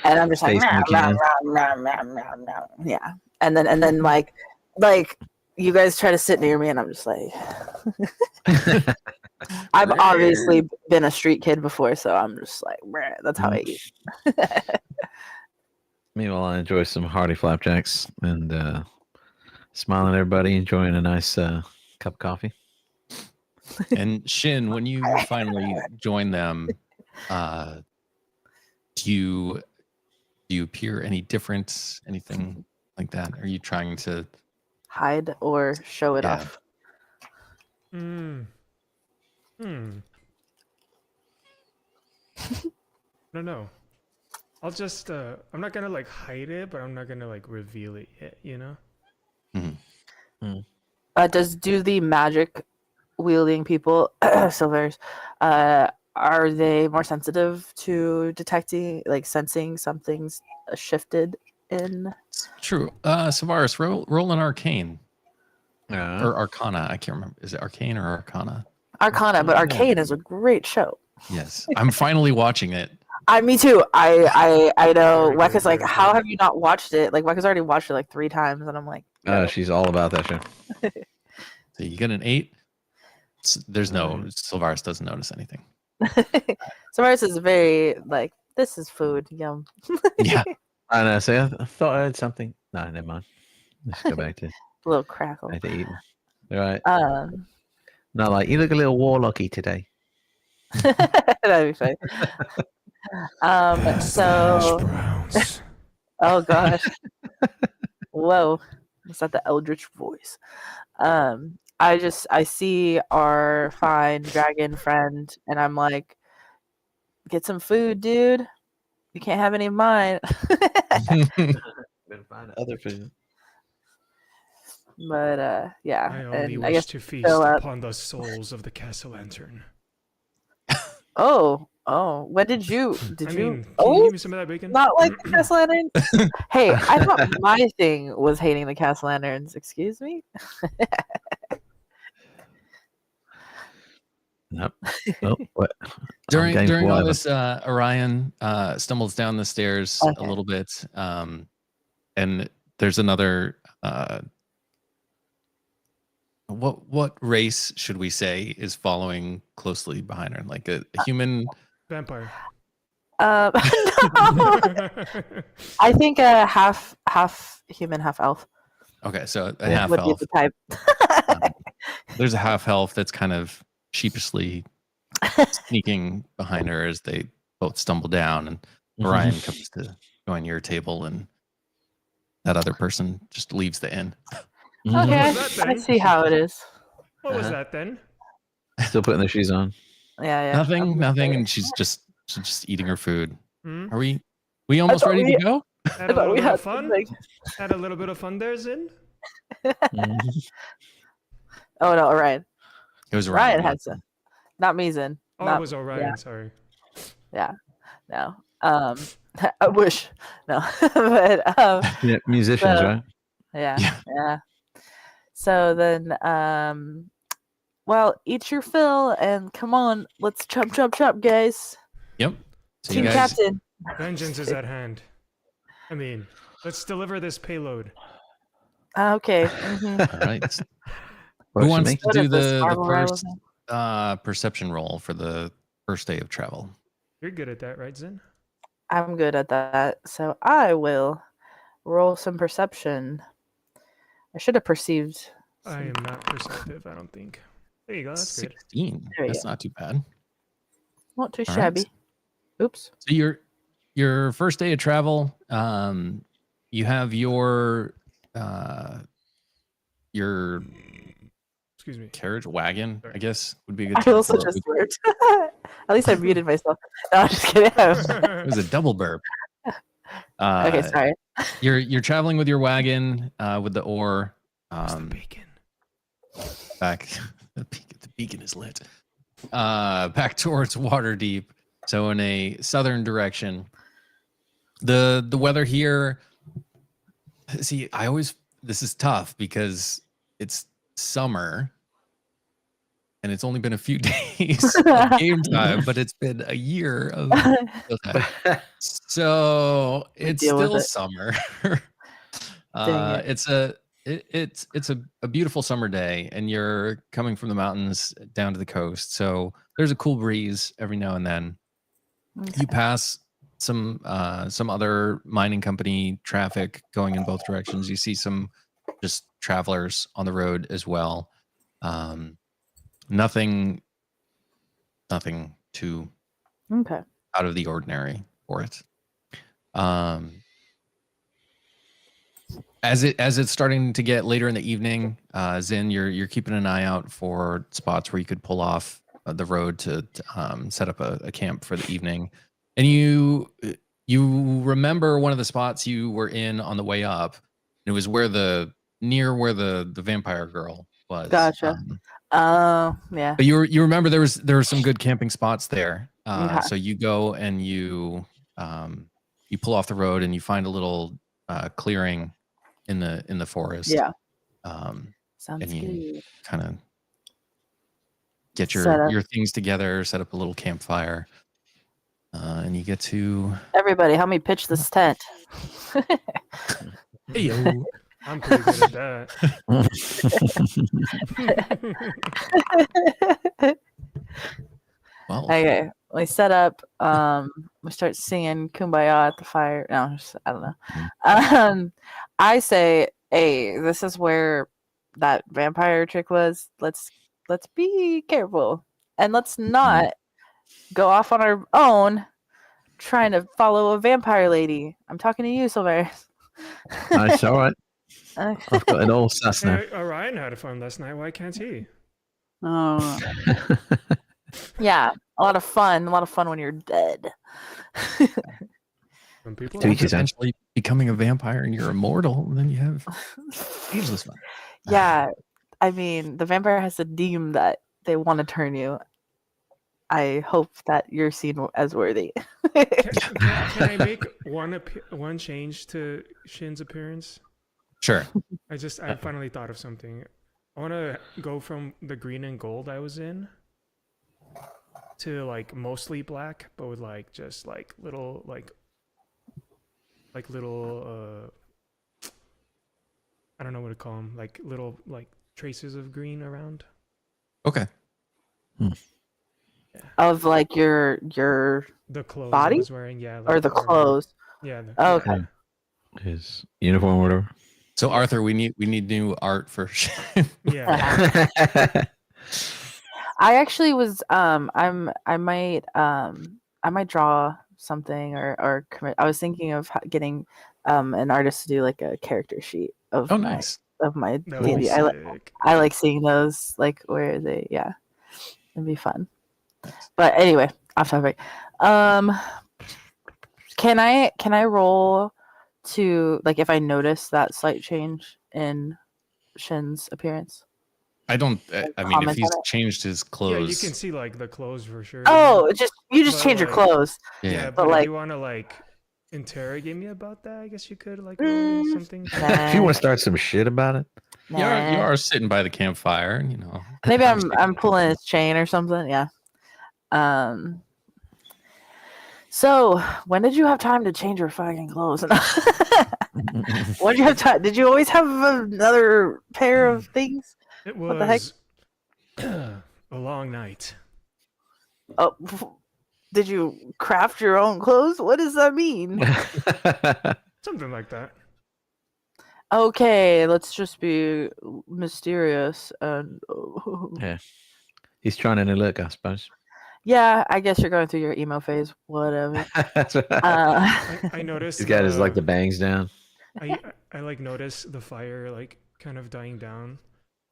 and I'm just like, Space Monkey. yeah. And then like you guys try to sit near me, and I'm just like, I've obviously been a street kid before, so I'm just like, that's how I eat. Meanwhile, I enjoy some hearty flapjacks and smiling at everybody, enjoying a nice cup of coffee. And Shin, when you finally join them, do you appear any different? Anything like that? Are you trying to hide or show it Yeah. off. Hmm. I don't know. I'll just I'm not gonna like hide it, but I'm not gonna like reveal it yet, you know? Do the magic wielding people, silvers, are they more sensitive to detecting, like sensing something's shifted in? True. Savaris, roll an arcane Yeah. or arcana. I can't remember. Is it arcane or arcana? Arcana, but Yeah. Arcane is a great show. Yes. I'm finally watching it. Me too. I know. Very Weka's good, like, very how good. have you not watched it? Like Weka's already watched it like 3 times, and I'm like, no. She's all about that show. So you get an 8. There's no Sylvaris doesn't notice anything. Savaris is very like, this is food. Yum. Yeah. I know. So I thought I heard something. No, never mind. Let's go back to A little crackle. eating. All right. Um, Not like you look a little warlocky today. that'd be funny. So, Browns. oh gosh, whoa, is that the eldritch voice? I see our fine dragon friend, and I'm like, get some food, dude. You can't have any of mine. Better find other food. But yeah, I only and I wish guess to feast fill up. upon the souls of the castle lantern. Oh, when did you? I mean, can you Oh, give me some of that bacon? not like the Castle Lanterns. Hey, I thought my thing was hating the Castle Lanterns. Excuse me. Nope. Oh, what? During game all forever. this, Orion stumbles down the stairs a Okay. little bit, and there's another. What race should we say is following closely behind her? Like a human? Vampire. No. I think half human, half elf Okay, so a Yeah. half would be elf. the type. There's a half elf that's kind of sheepishly sneaking behind her as they both stumble down, and Orion comes to join your table, and that other person just leaves the inn. Okay, was that I then? see how it is. What was Uh-huh. that then? Still putting their shoes on. Yeah. Nothing, and she's just eating her food. Hmm? Are we almost thought ready we- to go? Had a thought little we bit had of fun. something. Had a little bit of fun there, Zin. Oh no, Ryan. It was Ryan Orion. had some. Not me, Zen. Oh, Not, it was Orion. Sorry. no. I wish. No, but Yeah, musicians, So- right? yeah. So then, well, eat your fill and come on, let's chop, guys. Yep. So Team you guys, captain. Vengeance is at hand. I mean, let's deliver this payload. Okay. mhm. all right. Works Who for wants me. to What do is this, the Marvel first Rivals? perception roll for the first day of travel? You're good at that, right, Zin? I'm good at that, so I will roll some perception. I should have perceived. I am not perceptive, I don't think. There you go, that's good. 16. There you That's go. not too bad. Not too All right. shabby. Oops. So your first day of travel, you have your Excuse me. carriage wagon, I Sorry. guess would be a good I term feel for such it. a squirt. At least I muted myself. No, I'm just kidding. It was a double burp. Okay, sorry. You're traveling with your wagon with the ore. Where's the bacon? Back the beacon is lit. Back towards Waterdeep, so in a southern direction. The weather here, see, this is tough because it's summer and it's only been a few days of game time, but it's been a year of field time. So it's deal with still it. summer. Dang it. It's a beautiful summer day, and you're coming from the mountains down to the coast. So there's a cool breeze every now and then. You pass some other mining company traffic going in both directions. You see some just travelers on the road as well. Nothing too Okay. out of the ordinary for it. as it's starting to get later in the evening, Zin, you're keeping an eye out for spots where you could pull off the road to set up a camp for the evening, and you remember one of the spots you were in on the way up. It was near where the vampire girl was. Gotcha. Yeah. But you remember there were some good camping spots there. Okay. So you go and you pull off the road and you find a little clearing in the forest. Yeah. And Sounds you good. kind of get Set up. your things together, set up a little campfire, and you get to. Everybody, help me pitch this tent. Hey yo. I'm pretty good at that. Well, Okay, we set up. We start singing "Kumbaya" at the fire. No, I don't know. I say, "Hey, this is where that vampire chick was. Let's be careful, and let's not go off on our own, trying to follow a vampire lady." I'm talking to you, Sylvaris. Nice, all right. I've got it all sus now. Hey, Orion had fun last night. Why can't he? Oh, yeah, a lot of fun when you're dead. When people To each his own. eventually becoming a vampire and you're immortal, and then you have ageless fun. Yeah, I mean, the vampire has to deem that they want to turn you. I hope that you're seen as worthy. Can I make one change to Shin's appearance? Sure. I finally thought of something. I want to go from the green and gold I was in to like mostly black, but with like just like little I don't know what to call them, like little like traces of green around. Okay. Of like your The clothes Body? I was wearing, yeah, or the whatever. clothes. Yeah. Okay. His uniform, or whatever. So Arthur, we need new art for. Yeah. I actually was I might draw something or commit. I was thinking of getting an artist to do like a character sheet of Oh, nice. my That would be D&D. sick. I like seeing those, like where they, yeah, it'd be fun. But anyway, off topic. Can I roll to, like, if I notice that slight change in Shin's appearance? I don't. I mean, Comment if he's on it? changed his Yeah, clothes, you can see like the clothes for sure. Oh, you just But, change your like, clothes. yeah. But like- if you want to like interrogate me about that, I guess you could like roll something. If you want to start some shit about it, You are sitting by the campfire, and Maybe I'm pulling his chain or something. Yeah. So when did you have time to change your fucking clothes? When did you have time? Did you always have another pair of things? It What the heck? was a long night. Oh, did you craft your own clothes? What does that mean? Something like that. Okay, let's just be mysterious and. Yeah. He's trying a new look, I suppose. Yeah, I guess you're going through your emo phase. Whatever. That's right. I noticed. He's got his like the bangs down. I like noticed the fire like kind of dying down,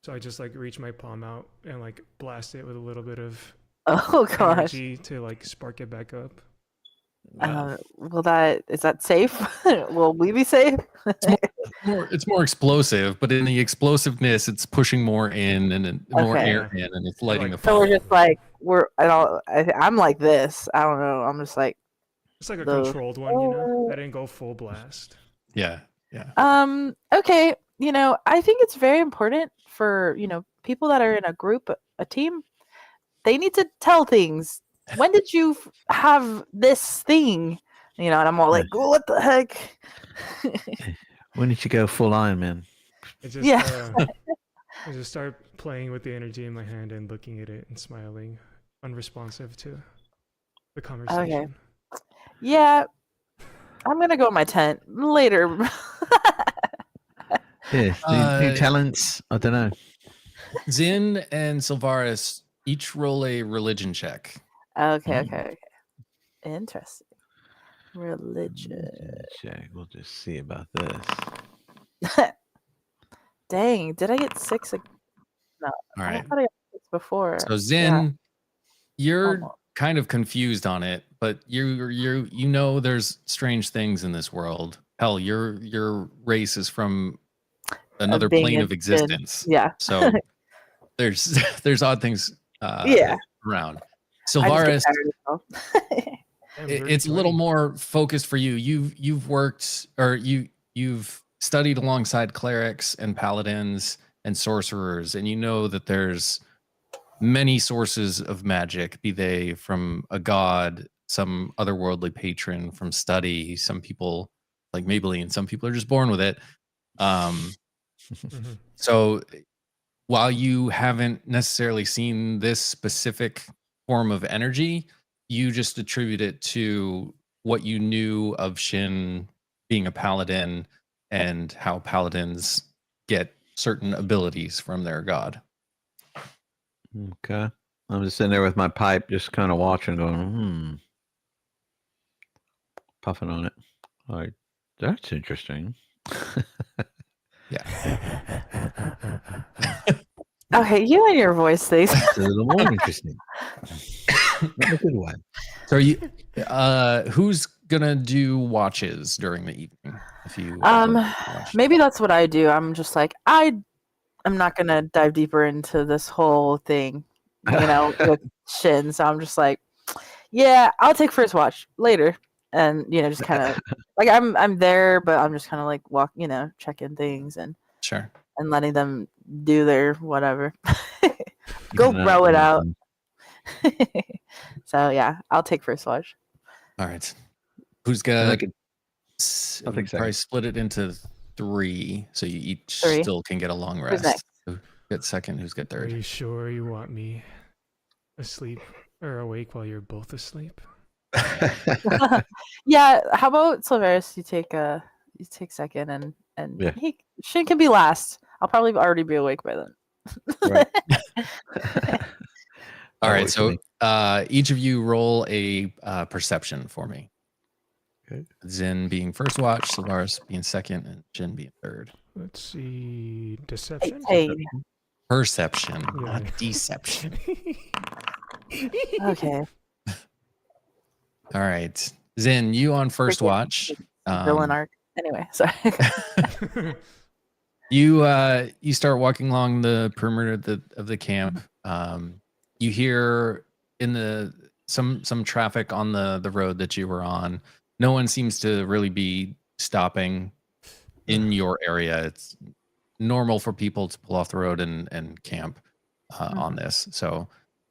so I just like reach my palm out and like blast it with a little bit of Oh gosh. energy to like spark it back up. Is that safe? Will we be safe? it's more explosive, but in the explosiveness, it's pushing more in and more Okay. air in, and it's lighting Like- the So fire. we're just like I'm like this. I don't know. I'm just like It's like a The- controlled one, you know. I didn't go full blast. Yeah. okay, I think it's very important for, people that are in a group, a team, they need to tell things. When did you have this thing? And I'm all like, what the heck? When did you go full Iron Man? I just Yeah. I just start playing with the energy in my hand and looking at it and smiling, unresponsive to the conversation. Yeah, I'm gonna go in my tent later. Yeah, new talents. I don't know. Zin and Sylvaris each roll a religion check. Okay. Interesting. Religion. Check. We'll just see about this. Dang, did I get 6? No, All I right. thought I got 6 before. So Zin, you're almost. kind of confused on it, but you know there's strange things in this world. Hell, your race is from another being plane a of Jinn. existence. Yeah. So there's odd things Yeah. around. I just get Sylvaris, tired of myself. Damn, it's dirty a little 20. more focused for you. You've worked or you've studied alongside clerics and paladins and sorcerers, and you know that there's many sources of magic, be they from a god, some otherworldly patron, from study. Some people, like Maybelline, some people are just born with it. Mhm. So while you haven't necessarily seen this specific form of energy, you just attribute it to what you knew of Shin being a paladin and how paladins get certain abilities from their god. Okay. I'm just sitting there with my pipe, just kind of watching, going, puffing on it. Like, that's interesting. Okay, you and your voice things. It's a little more interesting. Not a good one. So you, who's gonna do watches during the evening? If you watch? Maybe that's what I do. I'm just like I'm not gonna dive deeper into this whole thing, with Shin. So I'm just like, yeah, I'll take first watch later, and just kind of like I'm there, but I'm just kind of like checking things and Sure. letting them do their whatever. Go row it out. So yeah, I'll take first watch. All right. Who's gonna? I'll take Probably second. split it into 3, so you each 3. still can get a long Who's rest. next? Who gets second? Who's got Are third? you sure you want me asleep or awake while you're both asleep? Yeah, how about Silveris? You take second, and Yeah. Shin can be last. I'll probably already be awake by then. Right. All right. works for So me. each of you roll a perception for me. Okay. Zin being first watch, Sylvaris being second, and Jin being third. Let's see. Deception? 18. Perception, Yeah. not deception. Okay. All right. Zin, you on first Freaking watch. Villain arc. Anyway, sorry. You start walking along the perimeter of the camp. You hear in some traffic on the road that you were on. No one seems to really be stopping in your area. It's normal for people to pull off the road and camp on this. So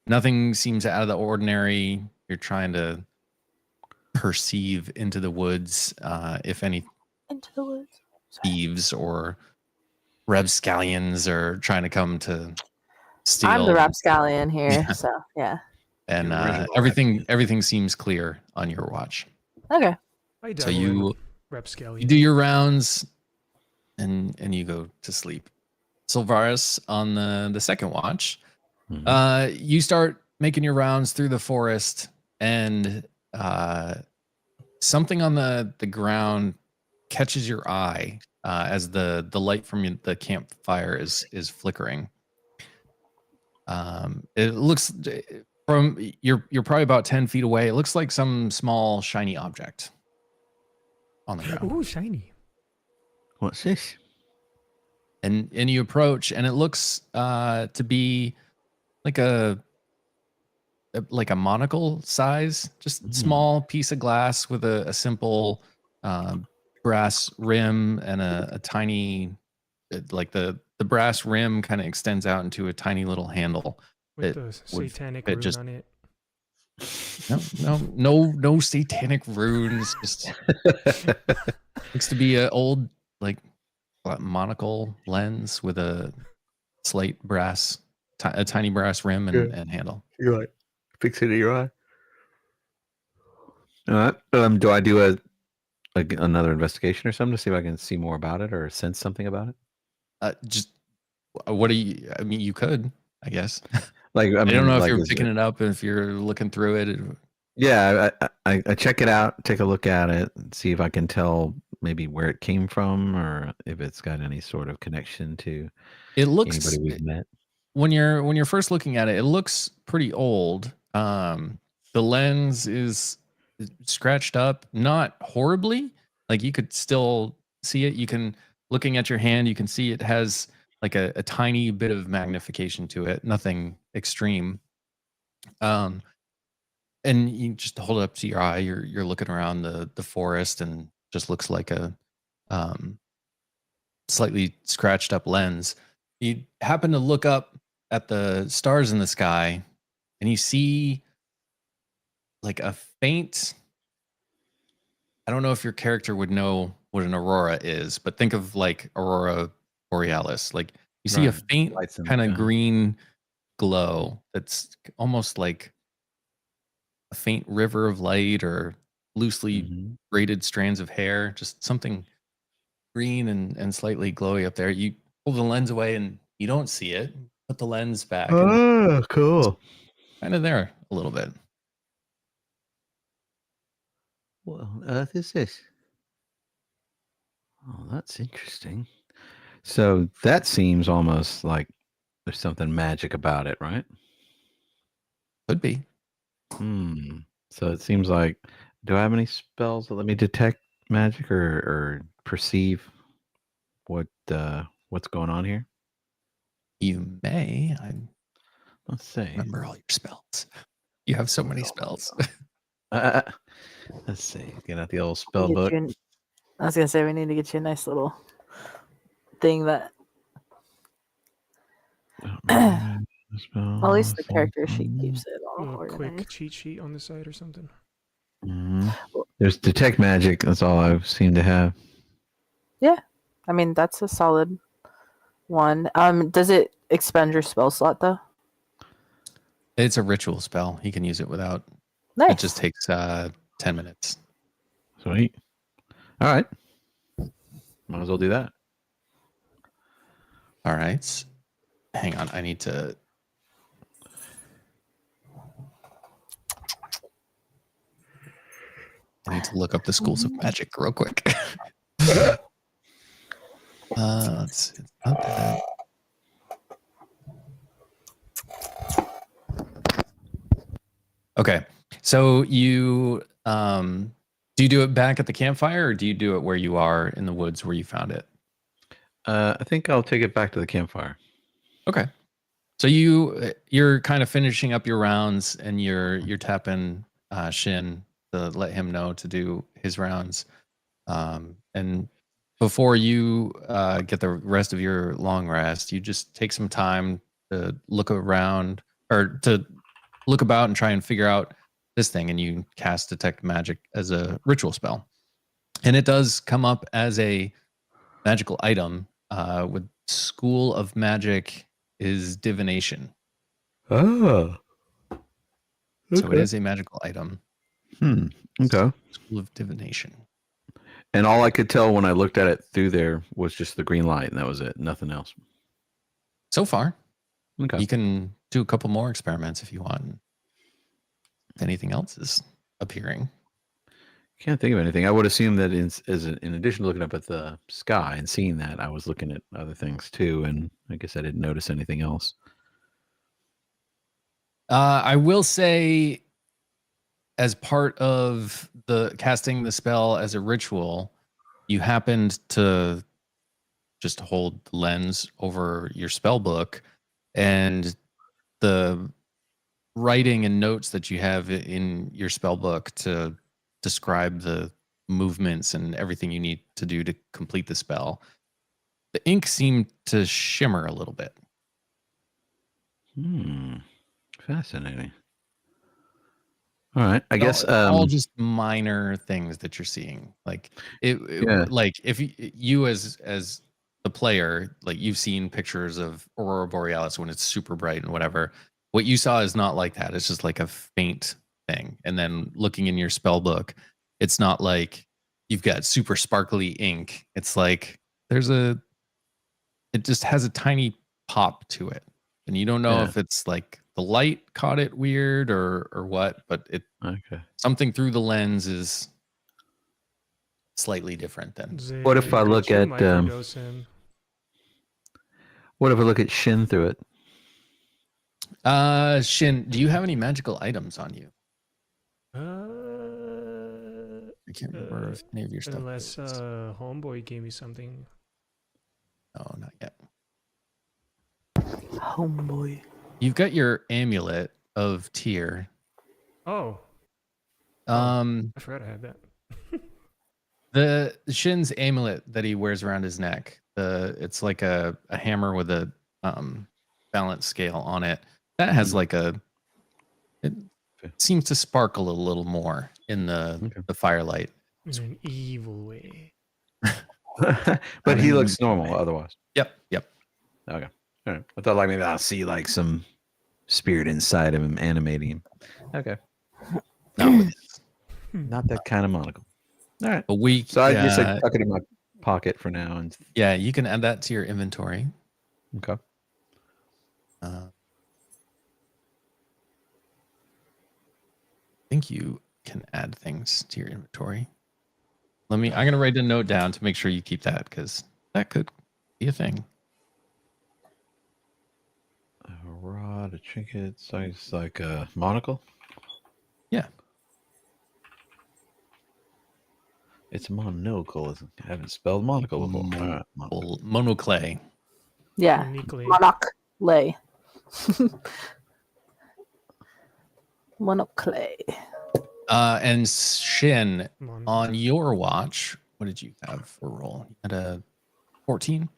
nothing seems out of the ordinary. You're trying to perceive into the woods if any Into the woods. thieves or rapscallions are trying to come to steal. I'm the rapscallion here, so yeah. And The original everything seems clear on your watch. Okay. I So dabble in you rapscallion. do your rounds and you go to sleep. Sylvaris on the second watch. You start making your rounds through the forest, and something on the ground catches your eye as the light from the campfire is flickering. It looks from you're probably about 10 feet away. It looks like some small shiny object on the ground. Ooh, shiny. What's this? And you approach, and it looks to be like a monocle size, just small piece of glass with a simple brass rim and a tiny, like the brass rim kind of extends out into a tiny little handle. With It the would satanic fit rune just- on it. No satanic runes. Just looks to be an old monocle lens with a slate brass, a tiny brass rim and handle. You're right. Fix it in your eye. All right. Do I do another investigation or something to see if I can see more about it or sense something about it? Just what do you? I mean, you could, I guess. Like I don't know if like, you're is picking it- it up, if you're looking through it. Yeah, I check it out, take a look at it, and see if I can tell maybe where it came from, or if it's got any sort of connection to It looks anybody we've met? when you're first looking at it, it looks pretty old. The lens is scratched up, not horribly. Like you could still see it. You can looking at your hand, you can see it has like a tiny bit of magnification to it. Nothing extreme. And you just hold it up to your eye. You're looking around the forest, and just looks like a um, slightly scratched up lens. You happen to look up at the stars in the sky, and you see like a faint. I don't know if your character would know what an aurora is, but think of like aurora borealis. Like you see a Right. faint Lights in the kind of sky. green glow that's almost like a faint river of light or loosely Mhm. braided strands of hair, just something green and slightly glowy up there. You pull the lens away and you don't see it. Put the lens back and Oh, cool. kind of there a little bit. What on earth is this? Oh, that's interesting. So that seems almost like there's something magic about it, right? Could be. Hmm. So it seems like, do I have any spells that let me detect magic or perceive what's going on here? You may. I Let's see. remember all your spells. You have so many All my spells. Let's see. Get out the old We'll spell get book. you I was gonna say we need to get you a nice little thing that at least the character sheet keeps it all A quick organized. cheat sheet on the side or something. There's detect magic. That's all I seem to have. Yeah, I mean that's a solid one. Does it expend your spell slot though? It's a ritual spell. He can use it without. Nice. It just takes 10 minutes. Sweet. All right. Might as well do that. All right. Hang on. I need to. Look up the schools of magic real quick. Let's see. It's not that. Okay. So you do you do it back at the campfire, or do you do it where you are in the woods where you found it? I think I'll take it back to the campfire. Okay. So you're kind of finishing up your rounds, and you're tapping Shin to let him know to do his rounds. And before you get the rest of your long rest, you just take some time to look around or to look about and try and figure out this thing. And you cast Detect Magic as a ritual spell. And it does come up as a magical item with School of Magic is divination. Oh. So it is a magical item. Okay. School of divination. And all I could tell when I looked at it through there was just the green light, and that was it. Nothing else. So far, Okay. you can do a couple more experiments if you want. If anything else is appearing. Can't think of anything. I would assume that in addition to looking up at the sky and seeing that, I was looking at other things too, and I guess I didn't notice anything else. I will say, as part of the casting the spell as a ritual, you happened to just hold the lens over your spell book, and the writing and notes that you have in your spell book to describe the movements and everything you need to do to complete the spell, the ink seemed to shimmer a little bit. Fascinating. All right. I guess all just minor things that you're seeing. Like Yeah. like if you as the player, like you've seen pictures of aurora borealis when it's super bright and whatever. What you saw is not like that. It's just like a faint thing. And then looking in your spell book, it's not like you've got super sparkly ink. It's like it just has a tiny pop to it. And you don't know Yeah. if it's like the light caught it weird or what, but it Okay. something through the lens is slightly different than. What if I look at, microdose him? What if I look at Shin through it? Shin, do you have any magical items on you? I can't remember if any of your stuff. Unless is. homeboy gave me something. No, not yet. Homeboy. You've got your amulet of Tyr. Oh, I I forgot I had that. The Shin's amulet that he wears around his neck. It's like a hammer with a balance scale on it. That has like it seems to sparkle a little more in the firelight. In an evil way. But he looks normal otherwise. Yep. Okay. All right. I thought like maybe I'll see like some spirit inside of him animating him. Okay. Not that kind of monocle. All right. But we So I just like tuck it in my pocket for now. And yeah, you can add that to your inventory. okay. I think you can add things to your inventory. I'm gonna write a note down to make sure you keep that because that could be a thing. A rod, a trinket, size like a monocle. Yeah. It's monocle. I haven't spelled monocle before. All right, monocle. Monoclay. Yeah. Uniquely. Monocle. Monocle. And Shin, Mon- on your watch, what did you have for roll? You had a 14?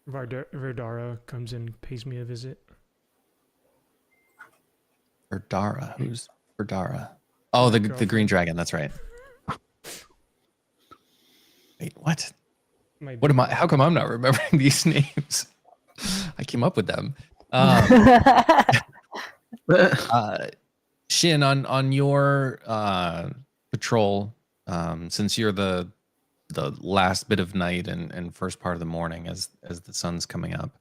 Verdara comes and pays me a visit. Verdara. Who's Verdara? Oh, the green dragon. That's right. Wait, what? What am I? How come I'm not remembering these names? I came up with them. Shin, on your patrol, since you're the last bit of night and first part of the morning as the sun's coming up,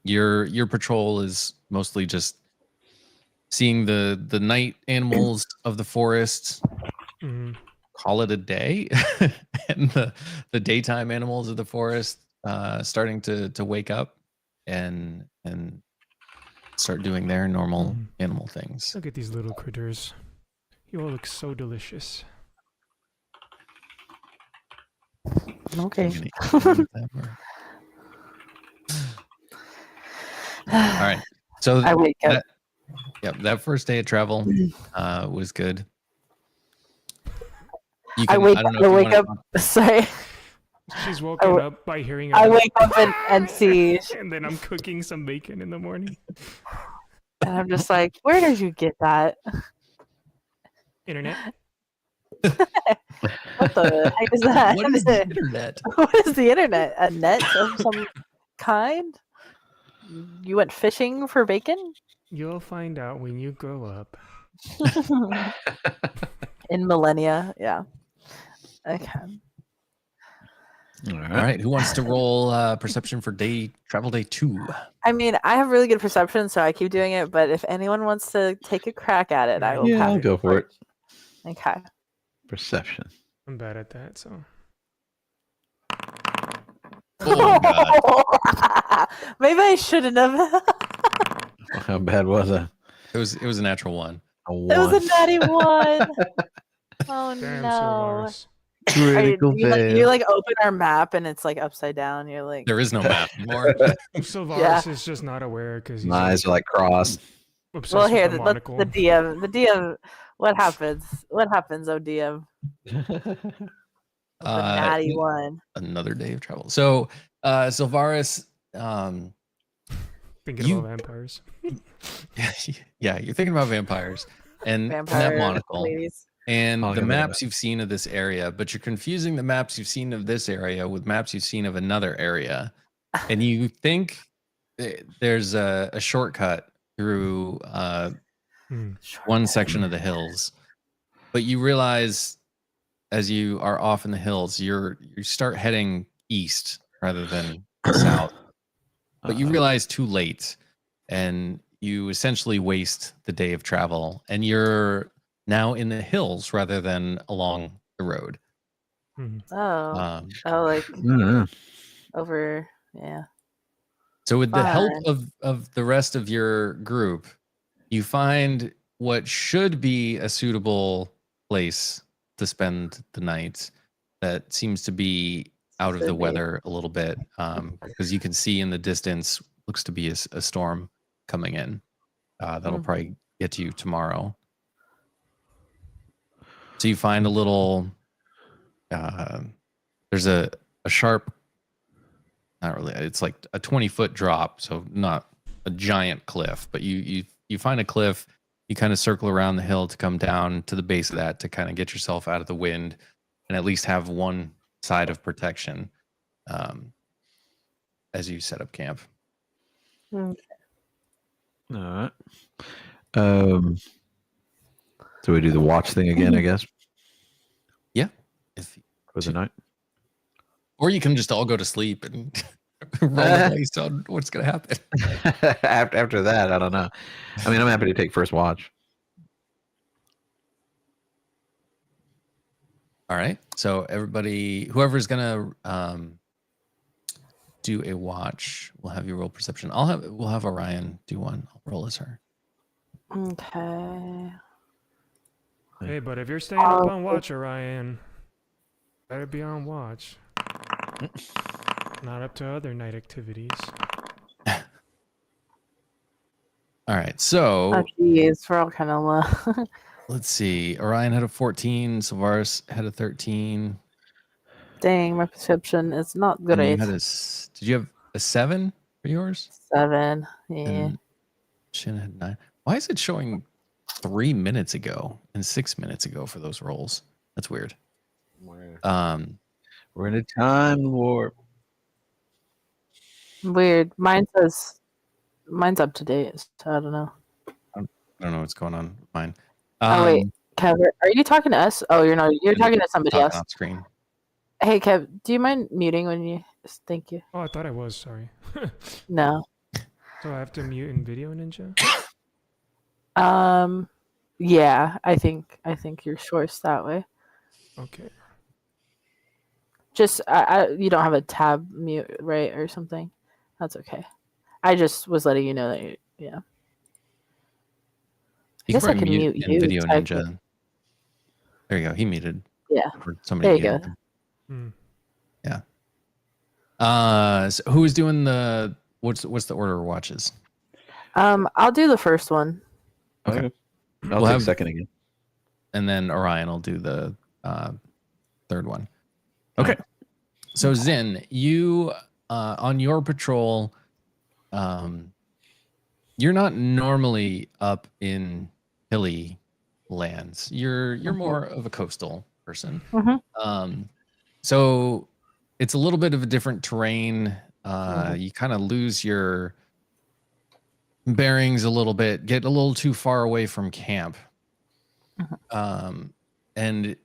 your patrol is mostly just seeing the night animals of the forest. Mhm. Call it a day, and the daytime animals of the forest starting to wake up and start doing their normal animal things. Look at these little critters. You all look so delicious. Okay. All right. So I wake up. that first day of travel was good. I wake up. Sorry. She's woken up by hearing. I wake up and see, and then I'm cooking some bacon in the morning. and I'm just like, where did you get that? Internet. What the heck is that? What is the internet? What is the internet? A net of some kind? You went fishing for bacon? You'll find out when you grow up. In millennia, yeah. Okay. All All right. Who wants to roll perception for travel day 2? I mean, I have really good perception, so I keep doing it. But if anyone wants to take a crack at it, I will. Yeah, I'll go for it. Okay. Perception. I'm bad at that, so. Oh, God. Maybe I shouldn't have. How bad was I? It was a natural one. It was a natty one. Oh Damn, no. Sylvaris. Critical You like open our map and it's like upside down. You're like, There is no map anymore. Sylvaris is just not aware because he's My eyes are like crossed. obsessed well, with here, the the monocle. DM. The DM. What happens? What happens, oh DM? The natty one. Another day of travel. So, Sylvaris, Thinking about vampires. yeah, you're thinking about vampires and Vampire that monocle ladies. and Talking the about maps you've seen of this area, but you're confusing the maps you've seen of this area with maps you've seen of another area, and you think there's a shortcut through one section of the hills, but you realize as you are off in the hills, you start heading east rather than south. But you realize too late, and you essentially waste the day of travel, and you're now in the hills rather than along the road. Mhm. Oh, Um, like Mm. over. Yeah. so with the help Fun. of the rest of your group, you find what should be a suitable place to spend the night that seems to be out of the Should be. weather a little bit, because you can see in the distance looks to be a storm coming in. That'll Mhm. probably get to you tomorrow. So you find a little. There's a sharp. Not really. It's like a 20-foot drop, so not a giant cliff, but you find a cliff. You kind of circle around the hill to come down to the base of that to kind of get yourself out of the wind and at least have one side of protection as you set up camp. Mm. All right. So we do the watch thing again, I guess, Yeah. If for the night. or you can just all go to sleep and roll the dice on what's going to happen. After that, I don't know. I mean, I'm happy to take first watch. All right. So everybody, whoever's going to do a watch, we'll have you roll perception. We'll have Orion do one. I'll roll as her. Okay. Hey, but if you're staying up on watch, Orion, better be on watch. Not up to other night activities. All right. So Oh, geez, we're all kind of low. let's see. Orion had a 14. Savaris had a 13. Dang, my perception is not And great. you had did you have a 7 for yours? 7. Yeah. And Shin had 9. Why is it showing 3 minutes ago and 6 minutes ago for those rolls? That's weird. We're in a time warp. Weird. Mine's up to date, so I don't know. I don't know what's going on with mine. Oh wait, Kev, are you talking to us? Oh, you're not. You're talking to somebody else. Off screen. Hey, Kev, do you mind muting when you? Thank you. Oh, I thought I was. Sorry. No. So I have to mute in Video Ninja? Yeah, I think you're forced that way. Okay. Just you don't have a tab mute, right, or something. That's okay. I just was letting you know that. Yeah. I guess I can mute in you. Video Ninja. There you go. He muted. Yeah. For somebody There you muted go. him. Yeah. So who is doing the what's the order of watches? I'll do the first one. Okay. I'll We'll take have- second again. And then Orion will do the third one. Okay. So Zin, you on your patrol, you're not normally up in hilly lands. You're more of a coastal person. Mhm. So it's a little bit of a different terrain. You kind of lose your bearings a little bit, get a little too far away from camp. And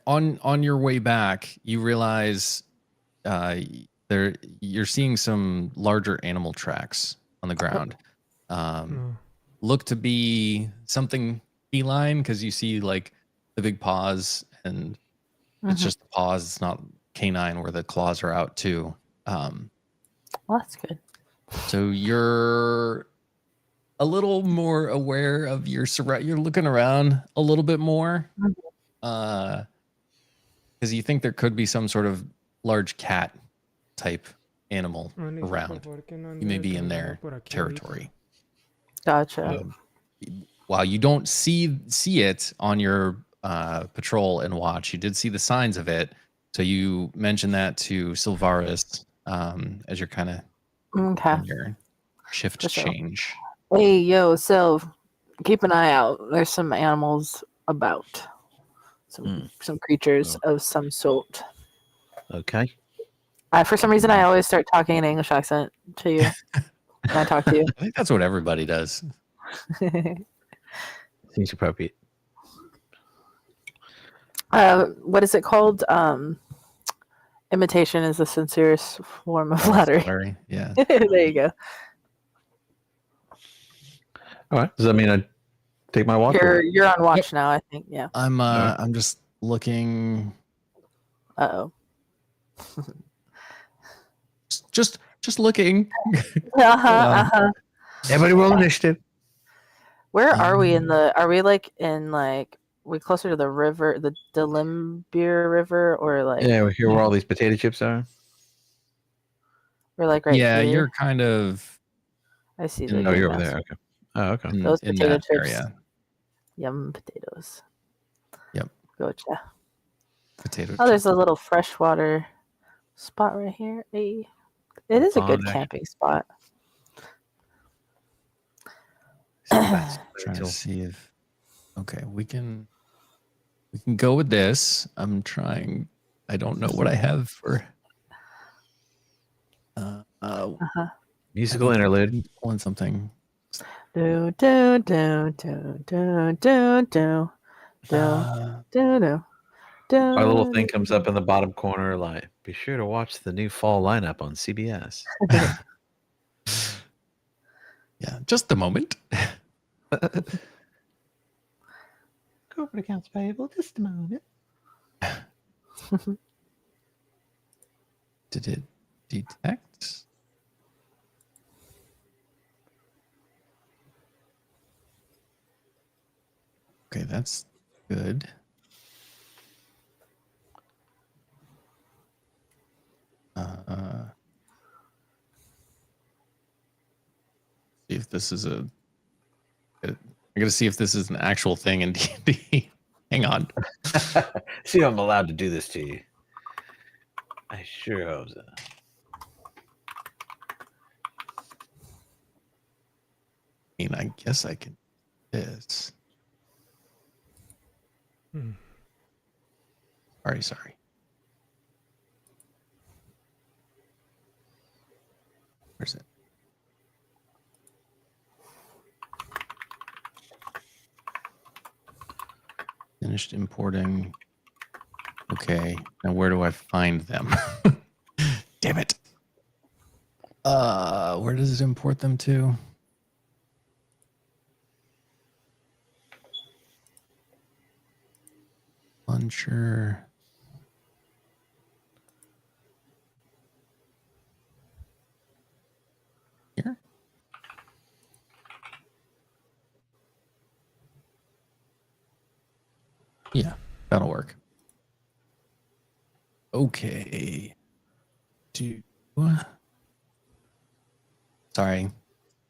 on your way back, you realize you're seeing some larger animal tracks on the ground. Look to be something feline because you see like the big paws, and it's just the paws. It's not canine where the claws are out too. Well, that's good. So you're a little more aware of your surround. You're looking around a little bit more, because you think there could be some sort of large cat type animal around. You may be in their territory. Gotcha. While you don't see it on your patrol and watch, you did see the signs of it. So you mentioned that to Sylvaris as you're kind of on your shift change. Hey, yo, Sylv, keep an eye out. There's some animals about. Some creatures of some sort. Okay. For some reason, I always start talking in English accent to you when I talk to you. I think that's what everybody does. Seems appropriate. What is it called? Imitation is the sincerest form of flattery. Yeah. There you go. All right. Does that mean I take my watch? You're on watch now, I think. Yeah. I'm just looking. Uh Just looking. oh. Everybody roll initiative. Where are we in Um, the? Are we like in like? We closer to the river, the Delimbir River, or like Yeah, we're here where all these potato chips are. we're like right yeah, here? you're kind of I see the in, Oh, game you're over master. there. Okay. Oh, okay. Those in potato that chips. area. Yum potatoes. Yep. Gotcha. Potato Oh, there's chip. a little freshwater spot right here. Hey. It is a good Pond action. camping spot. That's Trying to cool. see if okay, we can go with this. I'm trying. I don't know what I have for Uh-huh. Musical interlude. pulling something. Do do do do do do do do Uh, do do. Our little thing comes up in the bottom corner, like, be sure to watch the new fall lineup on CBS. yeah, just a moment. Corporate accounts payable, just a moment. Did it detect? Okay, that's good. See if this is a. I gotta see if this is an actual thing in D&D. Hang on. See if I'm allowed to do this to you. I sure hope so. I mean, I guess I can. This. Hmm. Sorry. Where's it? Finished importing. Okay, now where do I find them? Damn it. Where does it import them to? Launcher. Here? Yeah, that'll work. Okay. Sorry. All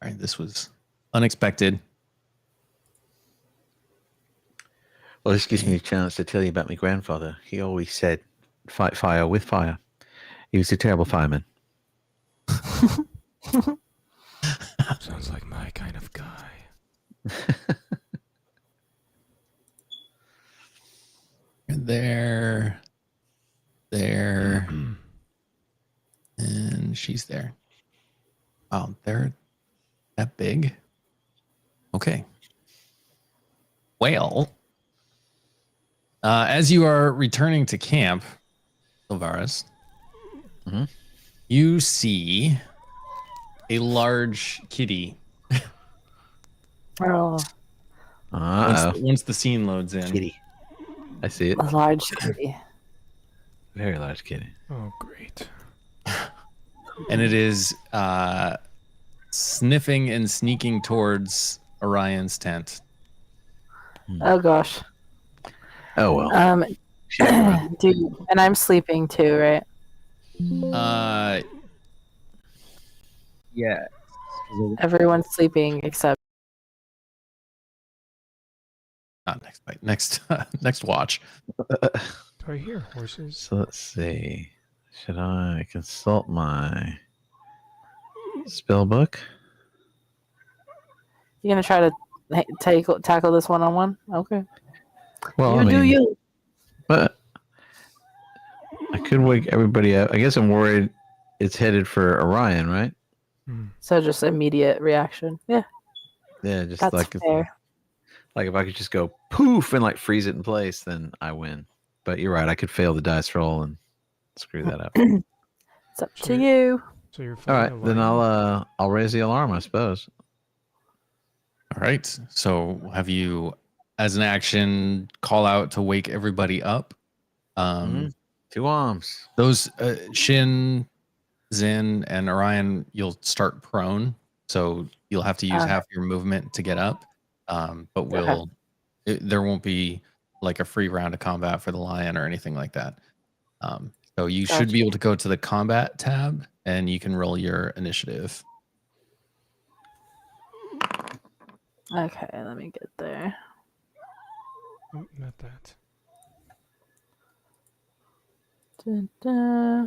right, this was unexpected. Well, this gives me a chance to tell you about my grandfather. He always said, fight fire with fire. He was a terrible fireman. Sounds like my kind of guy. There. And she's there. Oh, they're that big? Okay. Well, as you are returning to camp, Silvaris, Mhm. you see a large kitty. Oh, Once the scene loads in. Kitty. I see it. a large kitty. Very large kitty. Oh, great. And it is sniffing and sneaking towards Orion's tent. Oh gosh. Oh, well. She's around. Dude, and I'm sleeping too, right? Yeah. Everyone's sleeping except. Not next bite. Next watch. Do I hear horses? So let's see. Should I consult my spell book? You gonna try to tackle this one-on-one? Okay. Well, you I mean, do you. but I could wake everybody up. I guess I'm worried it's headed for Orion, right? Hmm. So just immediate reaction. Yeah, Yeah, just that's like fair. like if I could just go poof and like freeze it in place, then I win. But you're right, I could fail the dice roll and screw that up. It's up So to you're- you. So you're All flying right, a then lion? I'll raise the alarm, I suppose. All right. So have you, as an action, call out to wake everybody up? Mhm. 2 arms. Those Shin, Zin, and Orion, you'll start prone, so you'll have to use half your movement to get up. But there won't be like a free round of combat for the lion or anything like that. So you should be able to go to the combat tab and you can roll your initiative. Okay, let me get there. Oh, not that. Da-da.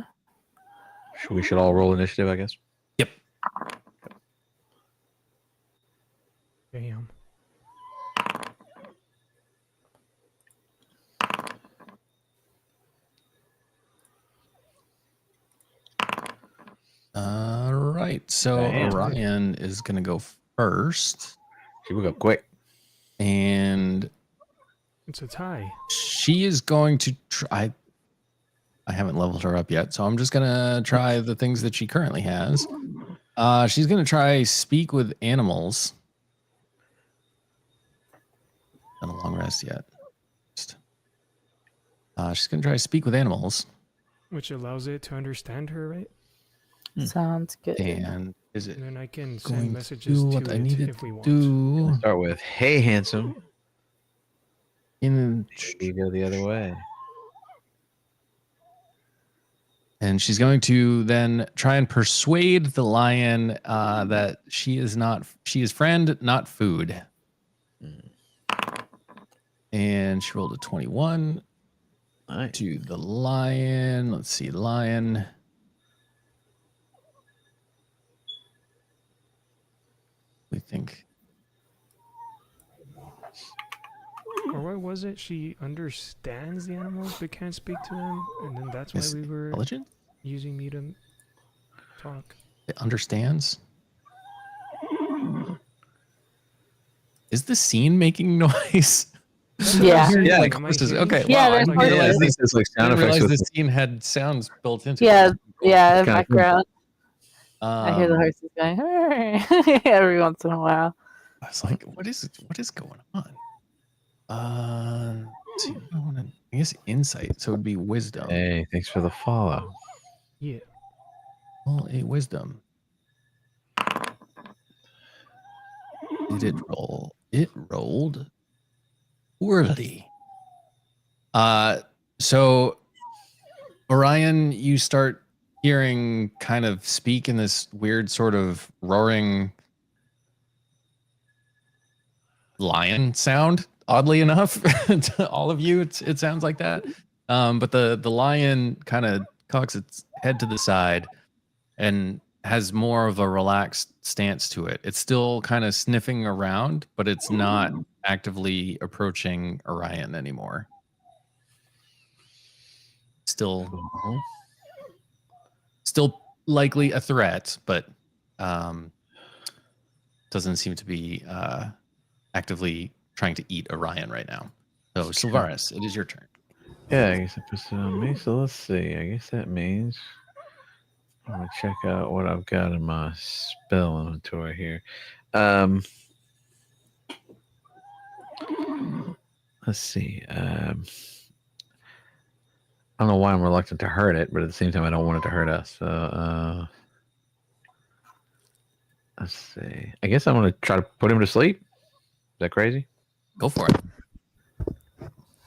We should all roll initiative, I guess. Yep. Damn. All right. So Damn. Orion is going to go first. She will go quick. And It's a tie. she is going to try. I haven't leveled her up yet, so I'm just going to try the things that she currently has. She's going to try speak with animals. Not a long rest yet. She's going to try speak with animals. Which allows it to understand her, right? Sounds good. And is it And then I can going send to messages do to what I it needed if we want. do? Start with, hey, handsome. In You go the other way. And she's going to then try and persuade the lion that she is friend, not food. And she rolled a 21 Nice. to the lion. Let's see, lion. We think. Or what was it? She understands the animals but can't speak to them, and then that's why Is we were intelligent? using me to talk. It understands. Is the scene making noise? Yeah. Yeah, like Am I horses. hearing Okay, shit? Yeah, wow. I there's didn't horses. realize this. It's like I sound didn't effects realize with this scene had sounds built into Yeah, it. yeah, in the Kinda cool. background. I hear the horses going every once in a while. I was like, what is going on? Let's see, I guess insight. So it'd be wisdom. Hey, thanks for the follow. Yeah. Well, a wisdom. Did it roll? It rolled poorly. So Orion, you start hearing kind of speak in this weird sort of roaring lion sound. Oddly enough, to all of you, it sounds like that. But the lion kind of cocks its head to the side and has more of a relaxed stance to it. It's still kind of sniffing around, but it's not actively approaching Orion anymore. Still likely a threat, but doesn't seem to be actively trying to eat Orion right now. So, Silvaris, it is your turn. Yeah, I guess I put it on me. So let's see. I guess that means I'm gonna check out what I've got in my spell inventory here. Let's see. I don't know why I'm reluctant to hurt it, but at the same time, I don't want it to hurt us. So let's see. I guess I'm gonna try to put him to sleep. Is that crazy? Go for it.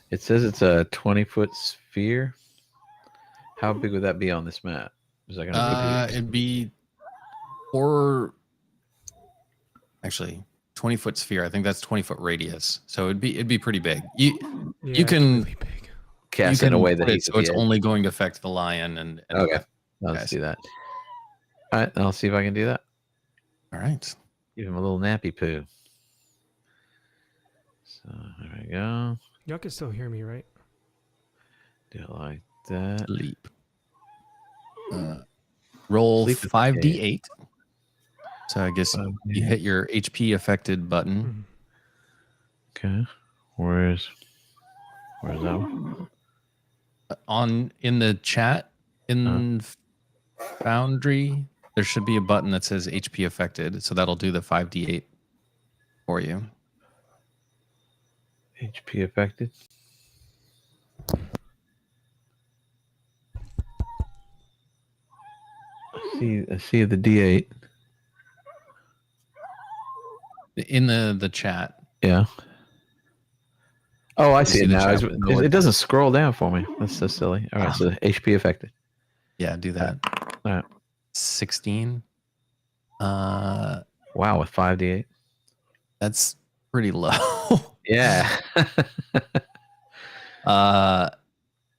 It says it's a 20-foot sphere. How big would that be on this map? Is that gonna be? It'd be actually 20-foot sphere. I think that's 20-foot radius. So it'd be pretty big. Yeah, You can it's really big. Cast in a way that put it he so could it's be only going to affect the lion and okay. Let's do that. All right, I'll see if I can do that. All right. Give him a little nappy poo. So there we go. Y'all can still hear me, right? Do it like that. Sleep. Roll Sleep is 5d8. So I guess you hit your HP affected button. Okay. Where's that one? In the chat in Foundry, there should be a button that says HP affected. So that'll do the 5d8 for you. HP affected. I see the D8. In the chat. Yeah. Oh, I You see see it the now. chat It's- with the It, word- doesn't scroll down for me. That's so silly. All right, so HP affected. Yeah, do that. All right. 16. Wow, with 5d8. That's pretty low. Yeah. uh,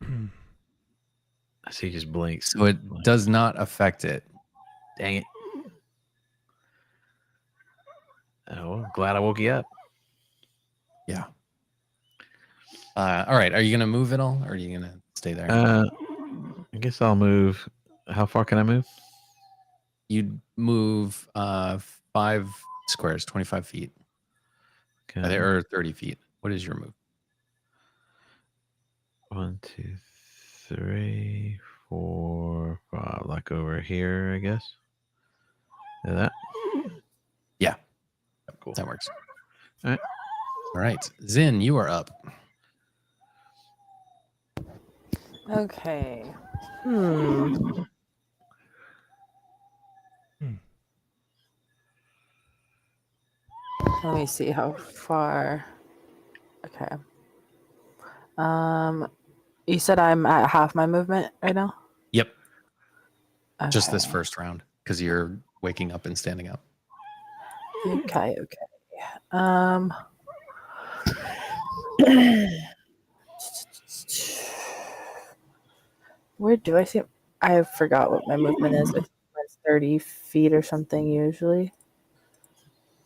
I see he just blinks. so it does not affect it. Dang it. Oh, well, glad I woke you up. Yeah. All right. Are you gonna move at all, or are you gonna stay there? I guess I'll move. How far can I move? You'd move 5 squares, 25 feet, Okay. or 30 feet. What is your move? 1, 2, 3, 4, 5. Like over here, I guess. Is that? Yeah. Cool. That works. All right. All right. Zin, you are up. Okay. Hmm. Let me see how far. Okay. You said I'm at half my movement right now? Yep. Just this Okay. first round, because you're waking up and standing up. Okay. Where do I see? I forgot what my movement is. It's 30 feet or something usually.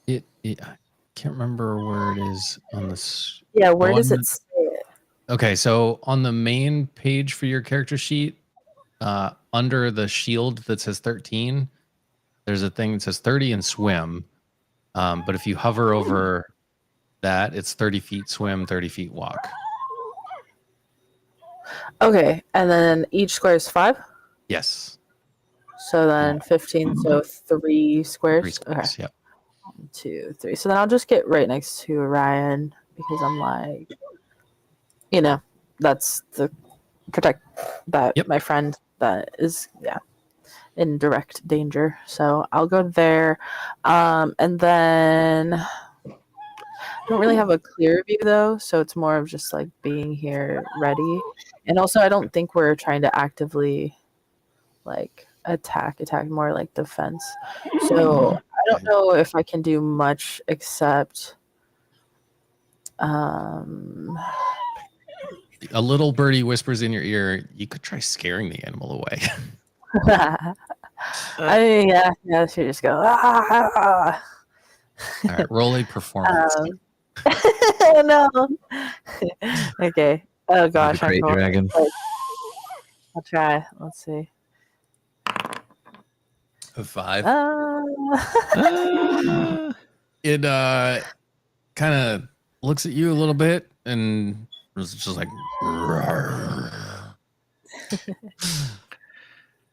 I can't remember where it is on this. Yeah, where does on it say it? Okay, so on the main page for your character sheet, under the shield that says 13, there's a thing that says 30 and swim. But if you hover over that, it's 30 feet swim, 30 feet walk. Okay, and then each square is 5? Yes. So then 15, so 3 squares? 3 squares. Yep. 1, 2, 3. So then I'll just get right next to Ryan because I'm like, that's the protect that Yep. my friend that is in direct danger. So I'll go there, and then I don't really have a clear view though, so it's more of just like being here ready. And also, I don't think we're trying to actively like attack more like defense. So I don't know if I can do much except A little birdie whispers in your ear, you could try scaring the animal away. I mean, yeah, she just go. All right, roll a performance. No. Okay. Oh The gosh, Great Dragon. I'll try. Let's see. A 5. It kind of looks at you a little bit and it's just like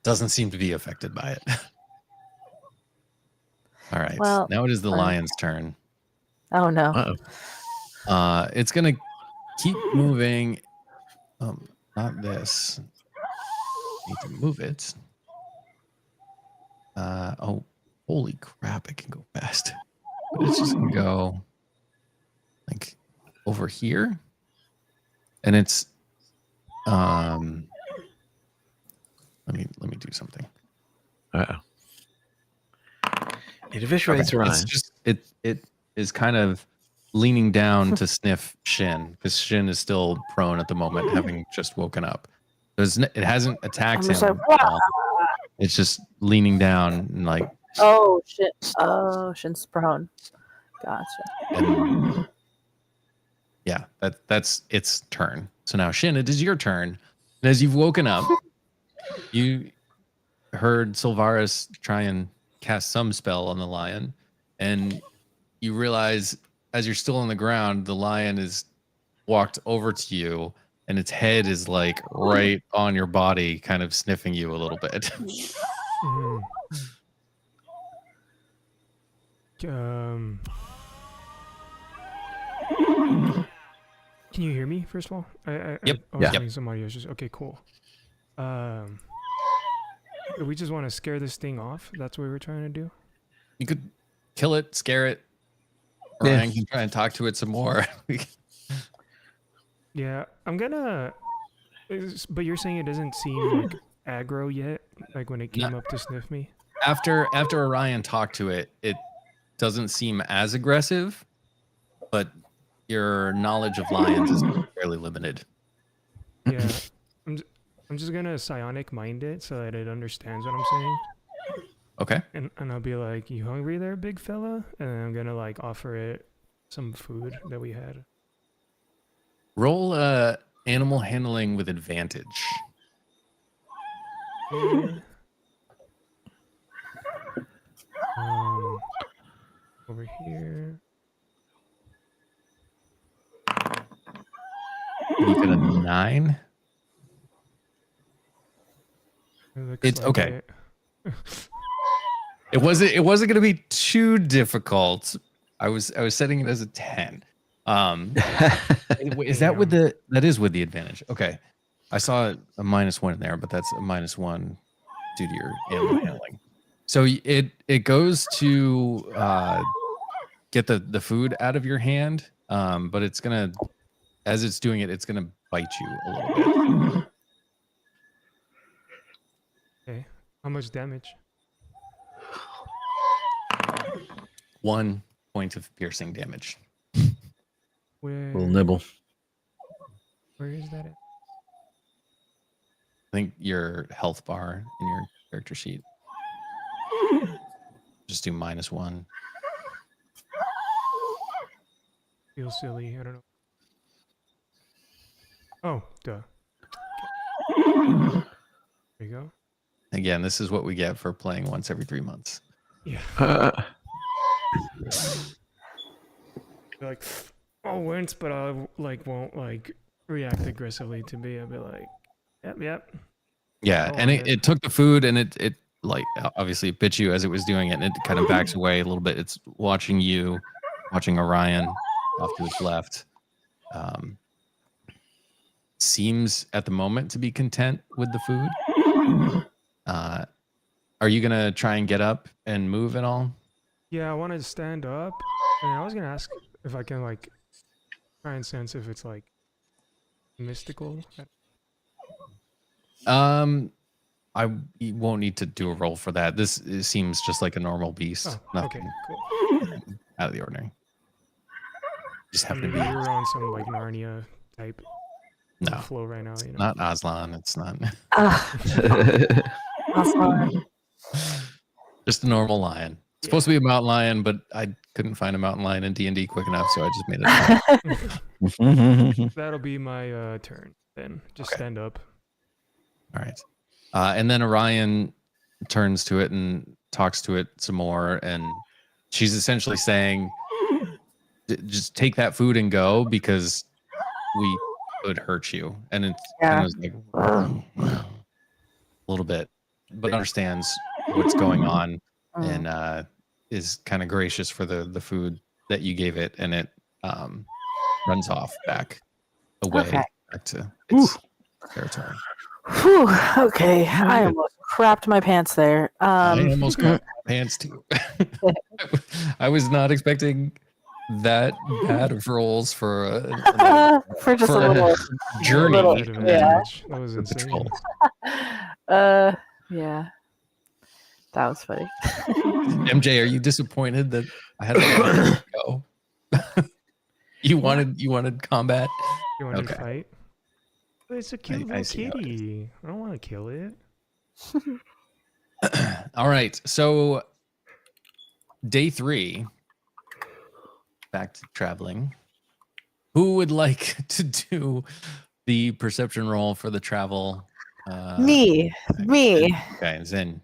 doesn't seem to be affected by it. All right. Well, now it is the lion's turn. Oh no. Uh-oh. It's gonna keep moving. Not this. Need to move it. Oh, holy crap! It can go fast. But it's just gonna go like over here, and it's let me do something. Uh-oh. It eviscerates Ryan. It's just it is kind of leaning down to sniff Shin because Shin is still prone at the moment, having just woken up. It hasn't attacked I'm just him. like, At all. It's just leaning down and like. Oh shit! Oh, Shin's prone. Gotcha. And yeah, that's its turn. So now Shin, it is your turn. And as you've woken up, you heard Sylvaris try and cast some spell on the lion, and you realize as you're still on the ground, the lion is walked over to you, and its head is like right on your body, kind of sniffing you a little bit. Can you hear me first of all? Yep. I was Yeah. having some audio issues. Okay, cool. Do we just want to scare this thing off? That's what we're trying to do. You could kill it, scare it. Yeah. Ryan can try and talk to it some more. Yeah, I'm gonna. But you're saying it doesn't seem like aggro yet, like when it came up to sniff me. After Orion talked to it, it doesn't seem as aggressive, but your knowledge of lions is fairly limited. Yeah, I'm just gonna psionic mind it so that it understands what I'm saying, Okay. and I'll be like, "You hungry there, big fella?" And then I'm gonna like offer it some food that we had. Roll animal handling with advantage. Okay. Over here. You get a 9. Looks It's like okay. it. It wasn't going to be too difficult. I was setting it as a 10. Is that with the that is with the advantage? Okay. I saw a -1 in there, but that's a -1 due to your animal handling. So it goes to get the food out of your hand, but it's gonna, as it's doing it, it's gonna bite you a little bit. Okay. How much damage? 1 point of piercing damage. Where? Little nibble. Where is that at? I think your health bar in your character sheet. Just do -1. Feels silly. I don't know. Oh, duh. There you go. Again, this is what we get for playing once every 3 months. Yeah. You're like, I'll wince, but I like won't like react aggressively to me. I'll be like, yep. Yeah, Go and on it, then. it took the food and it like obviously bit you as it was doing it, and it kind of backs away a little bit. It's watching you, watching Orion off to its left. Seems at the moment to be content with the food. Are you gonna try and get up and move at all? Yeah, I want to stand up, and I was gonna ask if I can like try and sense if it's like mystical. You won't need to do a roll for that. This seems just like a normal beast. Oh, okay, Nothing cool. out of the ordinary. Just happen Maybe to be we were on some like Narnia type no, flow right now. You know. not Aslan. It's not. Aslan. Just a normal lion. It's supposed to be a mountain lion, but I couldn't find a mountain lion in D&D quick enough, so I just made it. That'll be my turn then. Just Okay. stand up. All right. And then Orion turns to it and talks to it some more, and she's essentially saying, just take that food and go because we could hurt you. And it's kind of like a little bit, but understands what's going on and is kind of gracious for the food that you gave it, and it runs off back away back to its territory. Whew, okay, I almost crapped my pants there. I almost got pants too. I was not expecting that bad of rolls for for just for a little journey. little- Bit of and yeah. damage. That was the insane. patrol. Yeah, that was funny. MJ, are you disappointed that I had to let it go? You wanted combat? You want to Okay. fight? But it's a cute I little see how it is. kitty. I don't want to kill it. All right. So day 3, back to traveling. Who would like to do the perception roll for the travel? Me. Okay, Zen.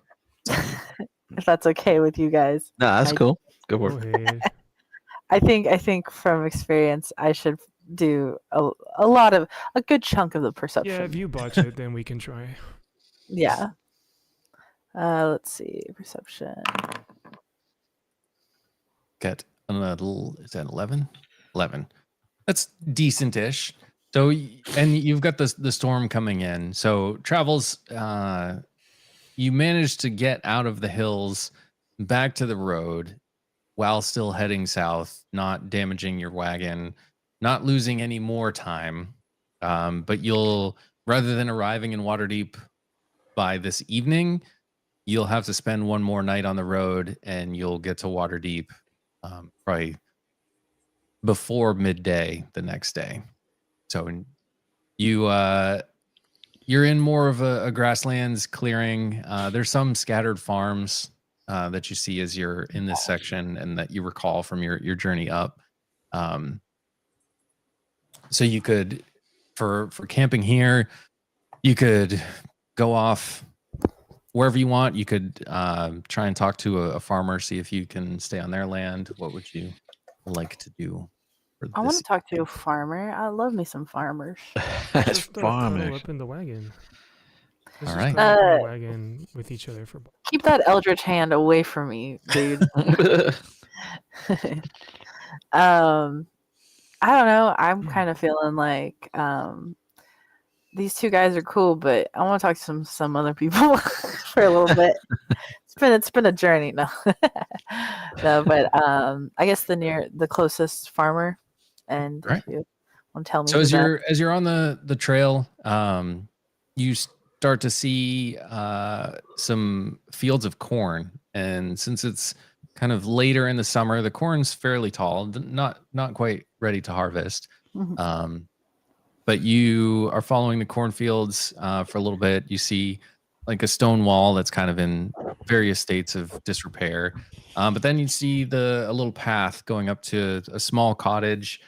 If that's okay with you guys. No, that's I- cool. Go for Go it. ahead. I think from experience, I should do a good chunk of the perception. Yeah, if you botch it, then we can try. Yeah. Let's see, perception. Get a little, is that 11? 11. That's decent-ish. So, and you've got the storm coming in. So travel's you manage to get out of the hills back to the road while still heading south, not damaging your wagon, not losing any more time. But you'll, rather than arriving in Waterdeep by this evening, you'll have to spend one more night on the road, and you'll get to Waterdeep probably before midday the next day. So you're in more of a grasslands clearing. There's some scattered farms that you see as you're in this section, and that you recall from your journey up. So you could, for camping here, you could go off wherever you want. You could try and talk to a farmer, see if you can stay on their land. What would you like to do? I want to talk to a farmer. I love me some farmers. That's Just cuddle farmers. up in the wagon. All Let's right. just cuddle up in the wagon with each other for. Keep that eldritch hand away from me, dude. I don't know. I'm kind of feeling like these two guys are cool, but I want to talk to some other people for a little bit. It's been a journey. No, no, but I guess the closest farmer, and Right. if you want to tell me. So who as you're on the trail, you start to see some fields of corn, and since it's kind of later in the summer, the corn's fairly tall, not quite ready to harvest. Mhm. But you are following the cornfields for a little bit. You see like a stone wall that's kind of in various states of disrepair. But then you see a little path going up to a small cottage.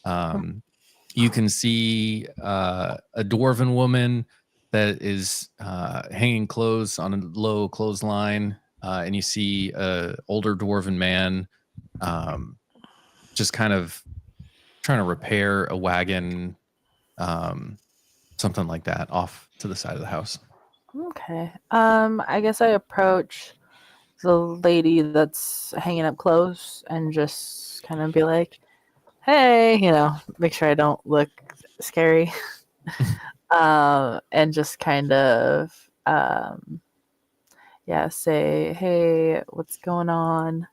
You can see a dwarven woman that is hanging clothes on a low clothesline. And you see a older dwarven man just kind of trying to repair a wagon, something like that, off to the side of the house. Okay. I guess I approach the lady that's hanging up clothes and just kind of be like, "Hey," make sure I don't look scary, and just kind of, say, "Hey, what's going on?"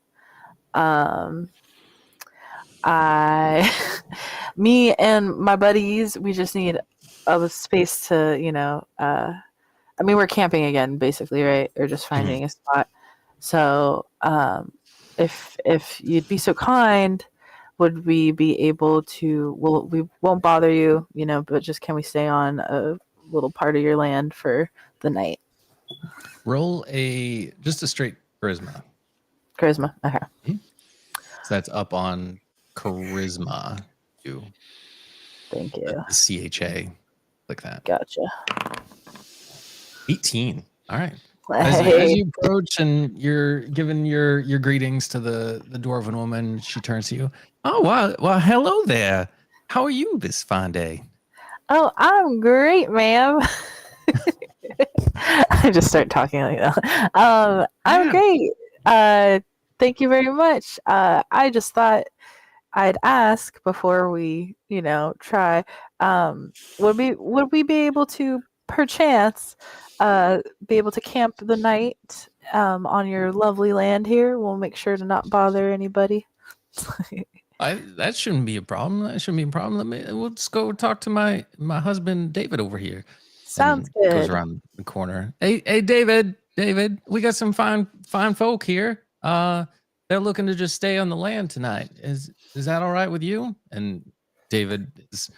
Me and my buddies, we just need a space to, we're camping again, basically, right? Or just finding a spot. So, if you'd be so kind, would we be able to? Well, we won't bother you, but just can we stay on a little part of your land for the night? Roll just a straight charisma. Charisma. Okay. So that's up on charisma. Thank you. The CHA, like that. Gotcha. 18. All right. As you approach and you're giving your greetings to the dwarven woman, she turns to you. Oh, wow. Well, hello there. How are you this fine day? Oh, I'm great, ma'am. I just start talking like that. I'm great. Thank you very much. I just thought I'd ask before we, try. Would we be able to, perchance, be able to camp the night on your lovely land here? We'll make sure to not bother anybody. That shouldn't be a problem. Let's go talk to my husband David over here. Sounds and good. Goes around the corner. Hey, David, we got some fine folk here. They're looking to just stay on the land tonight. Is that all right with you? And David is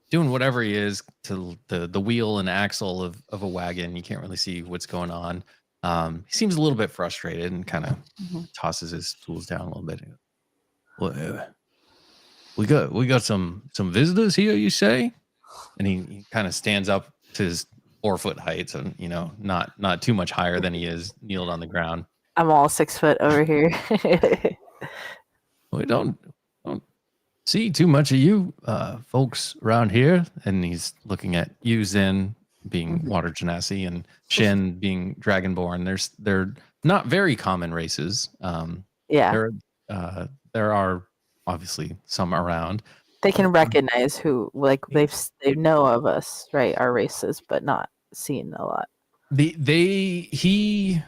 doing whatever he is to the wheel and axle of a wagon. You can't really see what's going on. He seems a little bit frustrated and kind of tosses his tools down a little bit. Well, we got some visitors here, you say? And he kind of stands up to his 4-foot height, so not too much higher than he is kneeled on the ground. I'm all 6 foot over here. We don't see too much of you folks around here. And he's looking at you, Zen, being water genasi, and Shen being dragonborn. They're not very common races. Yeah. There are obviously some around. They can recognize who, like they know of us, right? Our races, but not seen a lot. He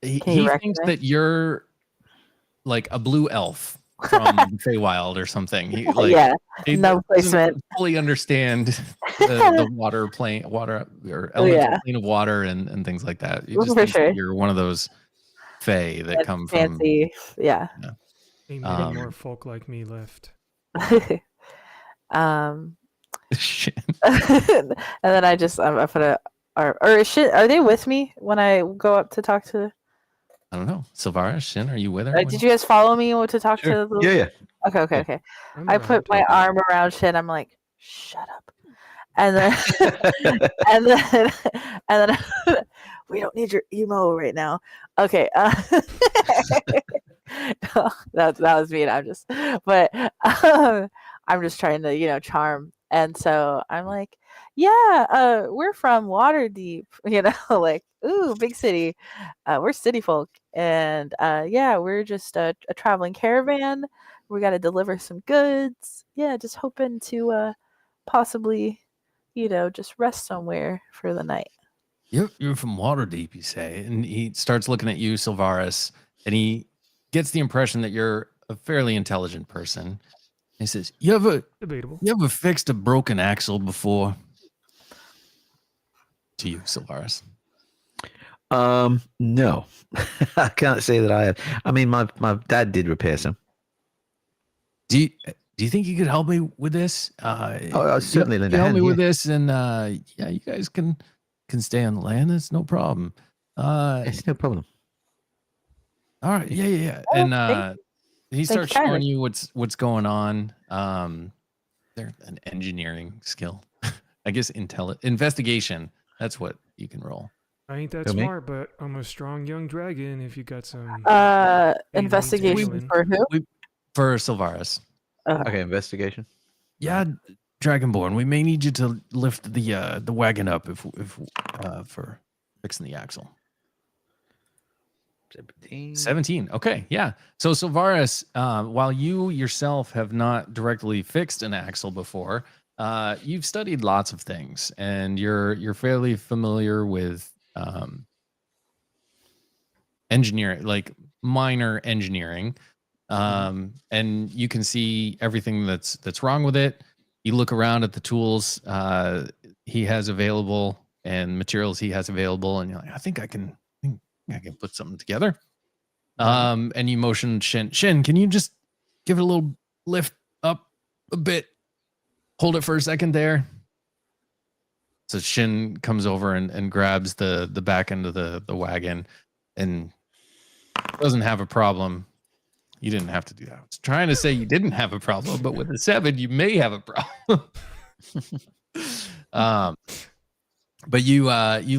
Can you thinks recognize? that you're like a blue elf from the Feywild or something. He like Yeah, he no doesn't placement. fully understand the water or elemental Yeah. plane of water and things like that. He For just thinks that sure. you're one of those Fey that That's come from. fancy. Yeah. Ain't many Um, more folk like me left. um, Shit. and then I put a or shit. Are they with me when I go up to talk to? I don't know. Silvara, Shin, are you with her? Did you guys follow me to talk Sure. to the? Yeah, yeah. Okay, okay, Yeah. okay. I'm I around. put my arm around Shin. I'm like, shut up. And then and then and then we don't need your emo right now. Okay. No, that was me. And I'm just trying to charm. And so I'm like, yeah, we're from Waterdeep, like, ooh, big city. We're city folk, and yeah, we're just a traveling caravan. We got to deliver some goods. Yeah, just hoping to possibly just rest somewhere for the night. You're from Waterdeep, you say, and he starts looking at you, Silvaris, and he gets the impression that you're a fairly intelligent person. He says, "You ever Debatable. fixed a broken axle before?" To you, Silvaris. No, I can't say that I have. I mean, my dad did repair some. Do you think you could help me with this? I'll certainly lend a help hand. me with Yeah. this, and yeah, you guys can stay on the land. That's no problem. It's no problem. All right, yeah. Oh, And he thank starts you showing kindly. you what's going on. They're an engineering skill, I guess. Investigation. That's what you can roll. I ain't that Who, me? smart, but I'm a strong young dragon. If you got some Investigation Alien. for who? For Silvaris. Okay, investigation. Yeah, Dragonborn. We may need you to lift the wagon up if for fixing the axle. 17. Okay, yeah. So Silvaris, while you yourself have not directly fixed an axle before, you've studied lots of things, and you're fairly familiar with engineering, like minor engineering, and you can see everything that's wrong with it. You look around at the tools he has available and materials he has available, and you're like, I think I can put something together. And you motion Shin. Shin, can you just give it a little lift up a bit? Hold it for a second there. So Shin comes over and grabs the back end of the wagon and doesn't have a problem. You didn't have to do that. I was trying to say you didn't have a problem, but with a 7, you may have a problem. But you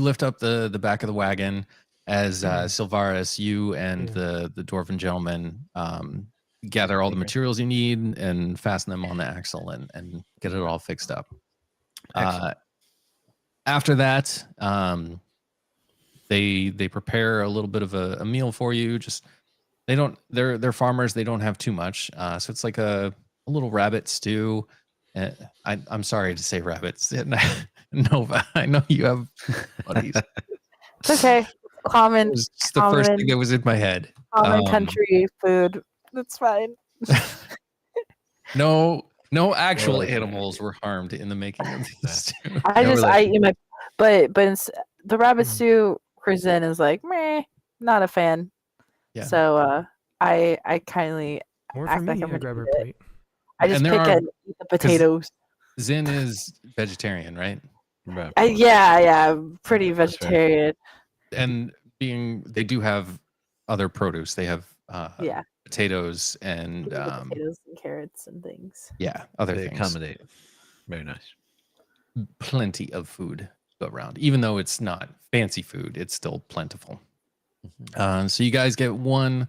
lift up the back of the wagon as Silvaris, you and the dwarven gentleman gather all the materials you need and fasten them on the axle and get it all fixed up. After that, they prepare a little bit of a meal for you. Just they're farmers. They don't have too much, so it's like a little rabbit stew. I'm sorry to say rabbits. Nova, I know you have buddies. It's okay. Common. It was just the first thing that was in my head. Common country food. That's fine. No actual animals were harmed in the making of these stew. But the rabbit stew cuisine is like meh, not a fan. Yeah. So I kindly More act for like me. I'm I gonna grab her eat it. plate. I just pick and eat the potatoes. Zin is vegetarian, right? Right. Yeah, pretty vegetarian. And they do have other produce. They have potatoes and potatoes and carrots and things. Yeah, other They things. accommodate. Very nice. Plenty of food go around. Even though it's not fancy food, it's still plentiful. So you guys get one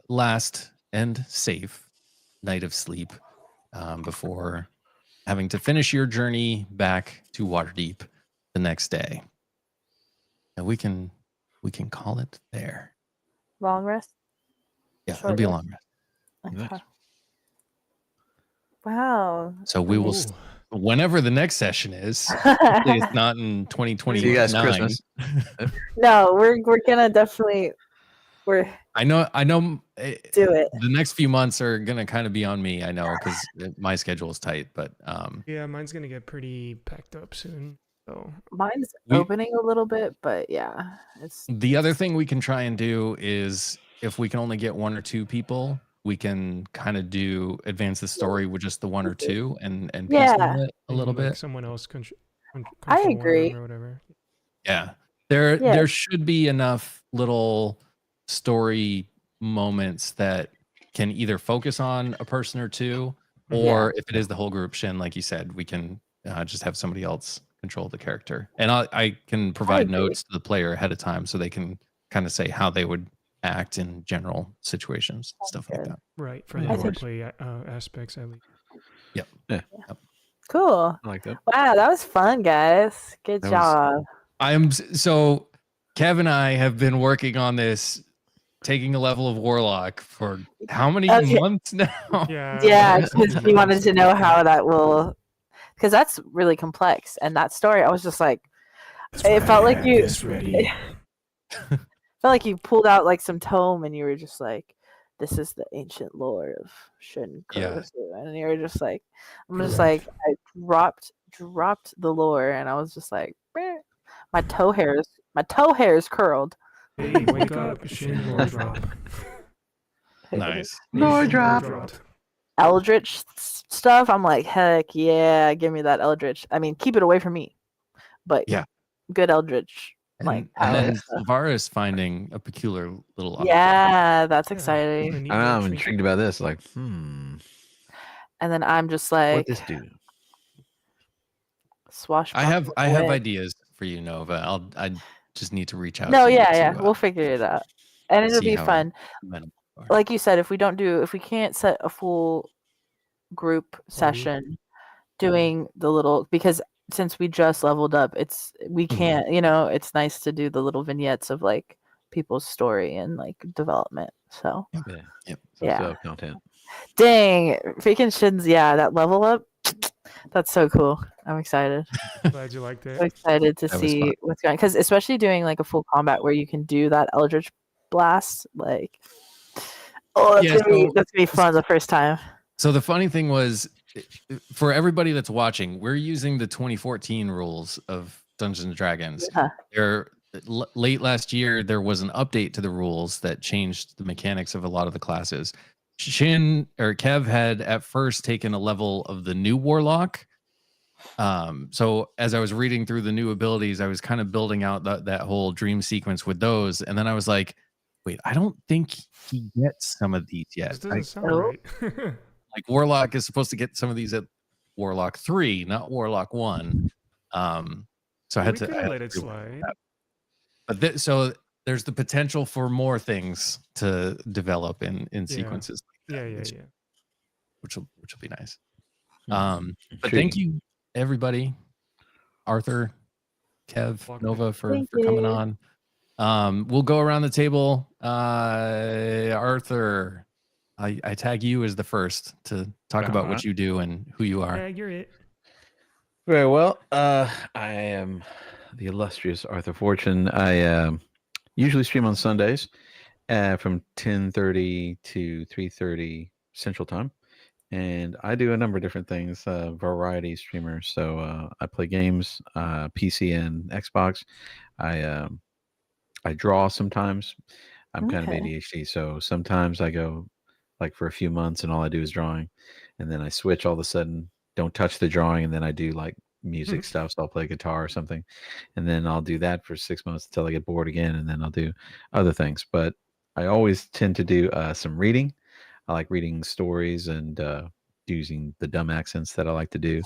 last and safe night of sleep before having to finish your journey back to Waterdeep the next day. And we can call it there. Long rest? Yeah, it'll be a long rest. Okay. Nice. Wow. So we will whenever the next session is. Hopefully it's not in 2029. See you guys Christmas. No, we're gonna definitely I know. do it. The next few months are gonna kind of be on me. I know because my schedule is tight. But Yeah, mine's gonna get pretty packed up soon. So Mine's We- opening a little bit, but yeah, it's the other thing we can try and do is if we can only get 1 or 2 people, we can kind of advance the story with just the 1 or 2 and piecemeal Yeah. it a little like bit. someone else I control agree. them or whatever. Yeah. Yeah. There should be enough little story moments that can either focus on a person or 2, or if it is the whole group, Shin, like you said, we can just have somebody else control the character. And I can provide agree. notes to the player ahead of time so they can kind of say how they would act in general situations, stuff like good. that. Right, for Yeah, the of course. roleplay aspects at least. Cool. I like that. Wow, that was fun, guys. Good That was- job. So Kev and I have been working on this, taking a level of Warlock for how many Okay. months now? Yeah. Yeah, that's because something you wanted to know else. how that will, because that's really complex. And that story, I was just like, it felt like you, ready. felt like you pulled out like some tome and you were just like, this is the ancient lore of Shin Yeah. Kurosu. And you were just like, I'm just like, I dropped the lore and I was just like, "Meh." my toe hairs curled. Hey, wake up, Shin lore drop. Nice. Lore Shin drop. dropped. Eldritch stuff, I'm like, heck yeah, give me that Eldritch. I mean, keep it away from me. But Yeah. good Eldritch. Like And power then stuff. Silvara's finding a peculiar little object. Yeah, that's Yeah, exciting. a neat I know, little I'm trinket. intrigued about this. Like, And then I'm just what like, this do? I have swashbuckling. ideas for you, Nova. I just need to reach out No, to you yeah, to, we'll figure it out. And it'll see be how fun. men are. Like you said, if we can't set a full group session doing the little, because since we just leveled up, we can't, it's nice to do the little vignettes of like people's story and like development. So Yeah. Yep. So Yeah. still have content. dang, freaking Shins, that level up, that's so cool. I'm excited. Glad you liked it. I'm excited to That was see fun. what's going, because especially doing like a full combat where you can do that Eldritch blast, like, oh, that's Yeah, gonna so- be fun the first time. So the funny thing was, for everybody that's watching, we're using the 2014 rules of Dungeons and Dragons. Yeah. Late last year, there was an update to the rules that changed the mechanics of a lot of the classes. Kev had at first taken a level of the new Warlock. So as I was reading through the new abilities, I was kind of building out that whole dream sequence with those, and then I was like, wait, I don't think he gets some of these yet. This doesn't sound Oh. right. Like Warlock is supposed to get some of these at Warlock 3, not Warlock 1. So I had We to could I had let to it rework slide. that. But so there's the potential for more things to develop in sequences like that, Yeah. which will be nice. Hmm. But thank you everybody, Arthur, Kev, Welcome. Nova for Thank coming you. on. We'll go around the table. Arthur, I tag you as the first to talk about what Alright. you do and who you are. Yeah, you're it. Very well. I am the illustrious Arthur Fortune. I usually stream on Sundays from 10:30 to 3:30 Central Time, and I do a number of different things. Variety streamer. So I play games, PC and Xbox. I draw sometimes. I'm kind of Okay. ADHD, so sometimes I go like for a few months and all I do is drawing, and then I switch all of a sudden, don't touch the drawing, and then I do like music stuff. So I'll play guitar or something, and then I'll do that for 6 months until I get bored again, and then I'll do other things. But I always tend to do some reading. I like reading stories and using the dumb accents that I like to do.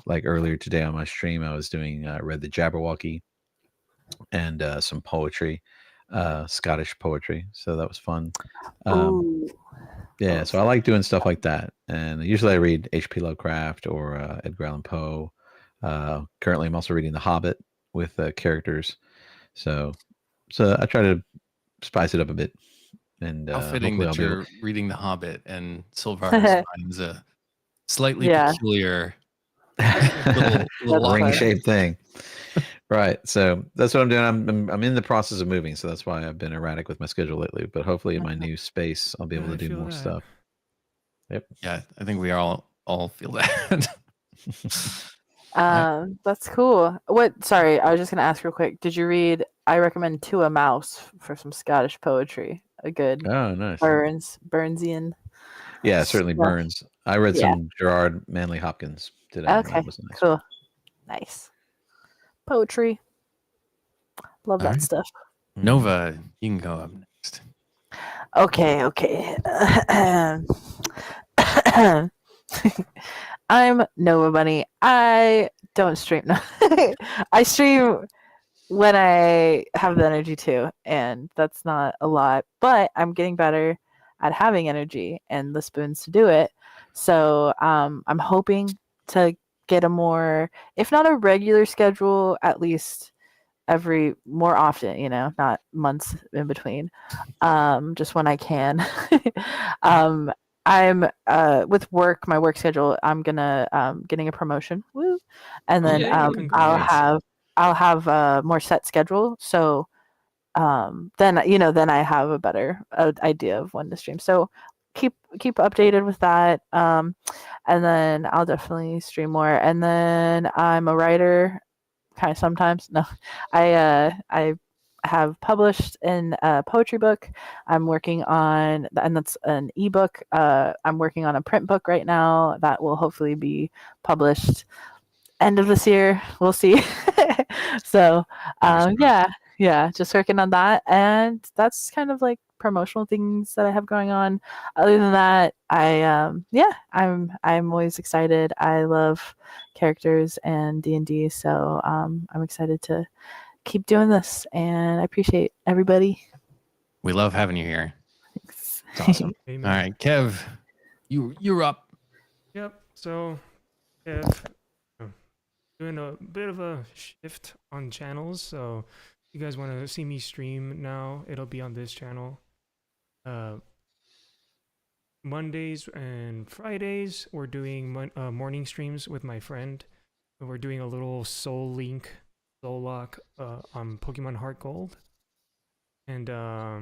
Like earlier today on my stream, I was doing read the Jabberwocky and some poetry, Scottish poetry. So that was fun. Ooh. Yeah, so I like doing stuff like that. And usually I read H.P. Lovecraft or Edgar Allan Poe. Currently, I'm also reading The Hobbit with characters. So I try to spice it up a bit. And How fitting hopefully I'll that be able. you're reading The Hobbit and Sylvanas finds a slightly Yeah. peculiar little That's ring fun. shaped thing. Right. So that's what I'm doing. I'm in the process of moving, so that's why I've been erratic with my schedule lately. But hopefully, in my new space, I'll be able Yeah, to I do feel more that. stuff. Yep. Yeah, I think we all feel that. That's cool. What? Sorry, I was just gonna ask real quick. Did you read? I recommend To a Mouse for some Scottish poetry. A good Oh, nice. Burnsian. Yeah, certainly stuff. Burns. I read Yeah. some Gerard Manley Hopkins today. Okay. That was nice. Cool. Nice. Poetry. Love All that right. stuff. Nova, you can go up next. Okay. Okay. I'm Nova Bunny. I don't stream. No. I stream when I have the energy to, and that's not a lot, but I'm getting better at having energy and the spoons to do it. So I'm hoping to get a more, if not a regular schedule, at least every more often, not months in between, just when I can. um, I'm with work, my work schedule. I'm gonna getting a promotion, woo, and then Yay, I'll congrats. have a more set schedule. So then I have a better idea of when to stream. So keep updated with that. And then I'll definitely stream more. And then I'm a writer, kind of sometimes. No, I have published in a poetry book. I'm working on, and that's an ebook. I'm working on a print book right now that will hopefully be published end of this year. We'll see. So Fingers crossed. yeah, just working on that, and that's kind of like promotional things that I have going on. Other than that, I'm always excited. I love characters and D&D, so I'm excited to keep doing this, and I appreciate everybody. We love having you here. Thanks. It's awesome. Amen. All right, Kev, you're up. Yep. So, if doing a bit of a shift on channels, so you guys want to see me stream now, it'll be on this channel. Mondays and Fridays, we're doing morning streams with my friend. We're doing a little Soul Link, Soul Lock on Pokemon Heart Gold. And so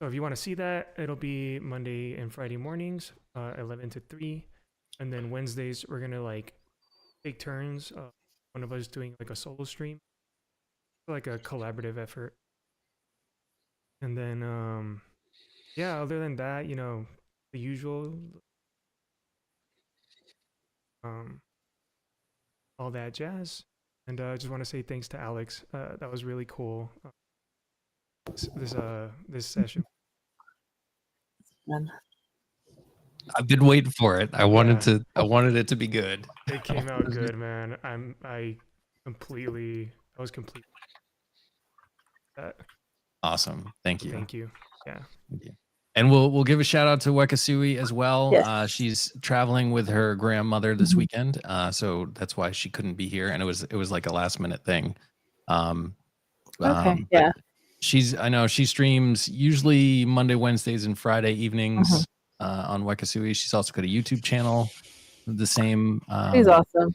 if you want to see that, it'll be Monday and Friday mornings, 11 to 3. And then Wednesdays, we're going to take turns. One of us doing a solo stream, like a collaborative effort. And then, yeah, other than that, the usual, all that jazz. And I just want to say thanks to Alex. That was really cool. This session. I've been waiting for it. I wanted it to be good. It came out good, man. I was completely Awesome. Thank you. Thank you. Yeah. Thank you. And we'll give a shout out to Wekasui as well. Yes. She's traveling with her grandmother this weekend, so that's why she couldn't be here. And it was like a last minute thing. Okay. Yeah. I know she streams usually Monday, Wednesdays, and Friday evenings on Wekasui. She's also got a YouTube channel with the same He's awesome.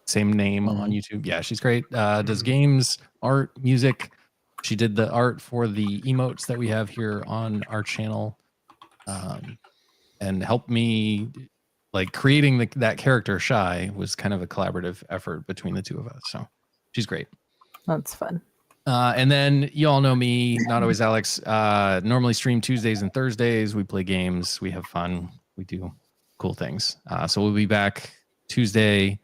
same name on YouTube. Yeah, she's great. Does games, art, music. She did the art for the emotes that we have here on our channel, and helped me creating that character Shy was kind of a collaborative effort between the two of us. So she's great. That's fun. And then you all know me, Not Always Alex. Normally stream Tuesdays and Thursdays. We play games. We have fun. We do cool things. So we'll be back Tuesday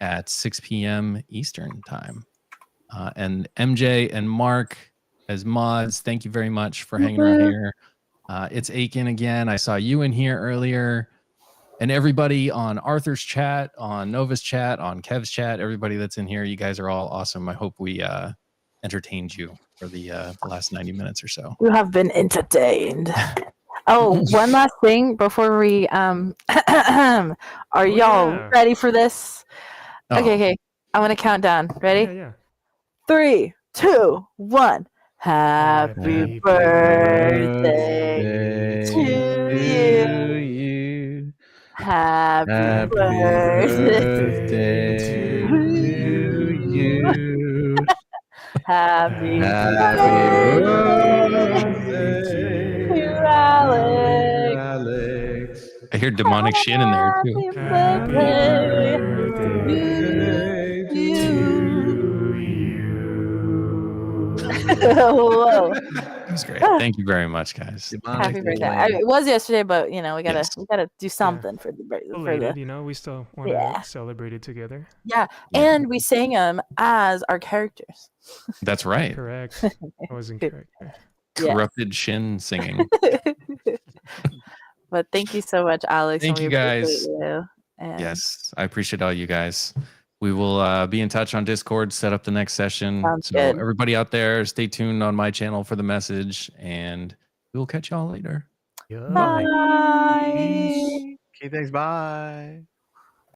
at 6 p.m. Eastern time. And MJ and Mark as mods, thank you very much for hanging around here. It's Aiken again. I saw you in here earlier. And everybody on Arthur's chat, on Nova's chat, on Kev's chat, everybody that's in here, you guys are all awesome. I hope we entertained you for the last 90 minutes or so. You have been entertained. Oh, one last thing before we are y'all ready for this? Oh. Okay. I'm gonna count down. Ready? Yeah. 3, 2, 1. Happy birthday to you. Happy Happy birthday birthday to to you. Happy Happy birthday birthday, to dear Alex. Alex. I hear demonic Shin in there too. Happy Happy birthday birthday to to you. you. Whoa. That's great. Thank you very much, guys. Demonic Happy birthday. flame. It was yesterday, but we gotta Yes. do something for the for Belated, the you know, we still wanted yeah. to celebrate it together. Yeah. Yeah. And we sang them as our characters. That's right. Correct. I was in character. Yes. Corrupted Shin singing. But thank you so much, Alex. Thank and you, we appreciate guys. you. And Yes, I appreciate all you guys. We will be in touch on Discord, set up the next session. Sounds So good. everybody out there, stay tuned on my channel for the message, and we will catch y'all later. Yeah. Bye. Okay, thanks. Bye.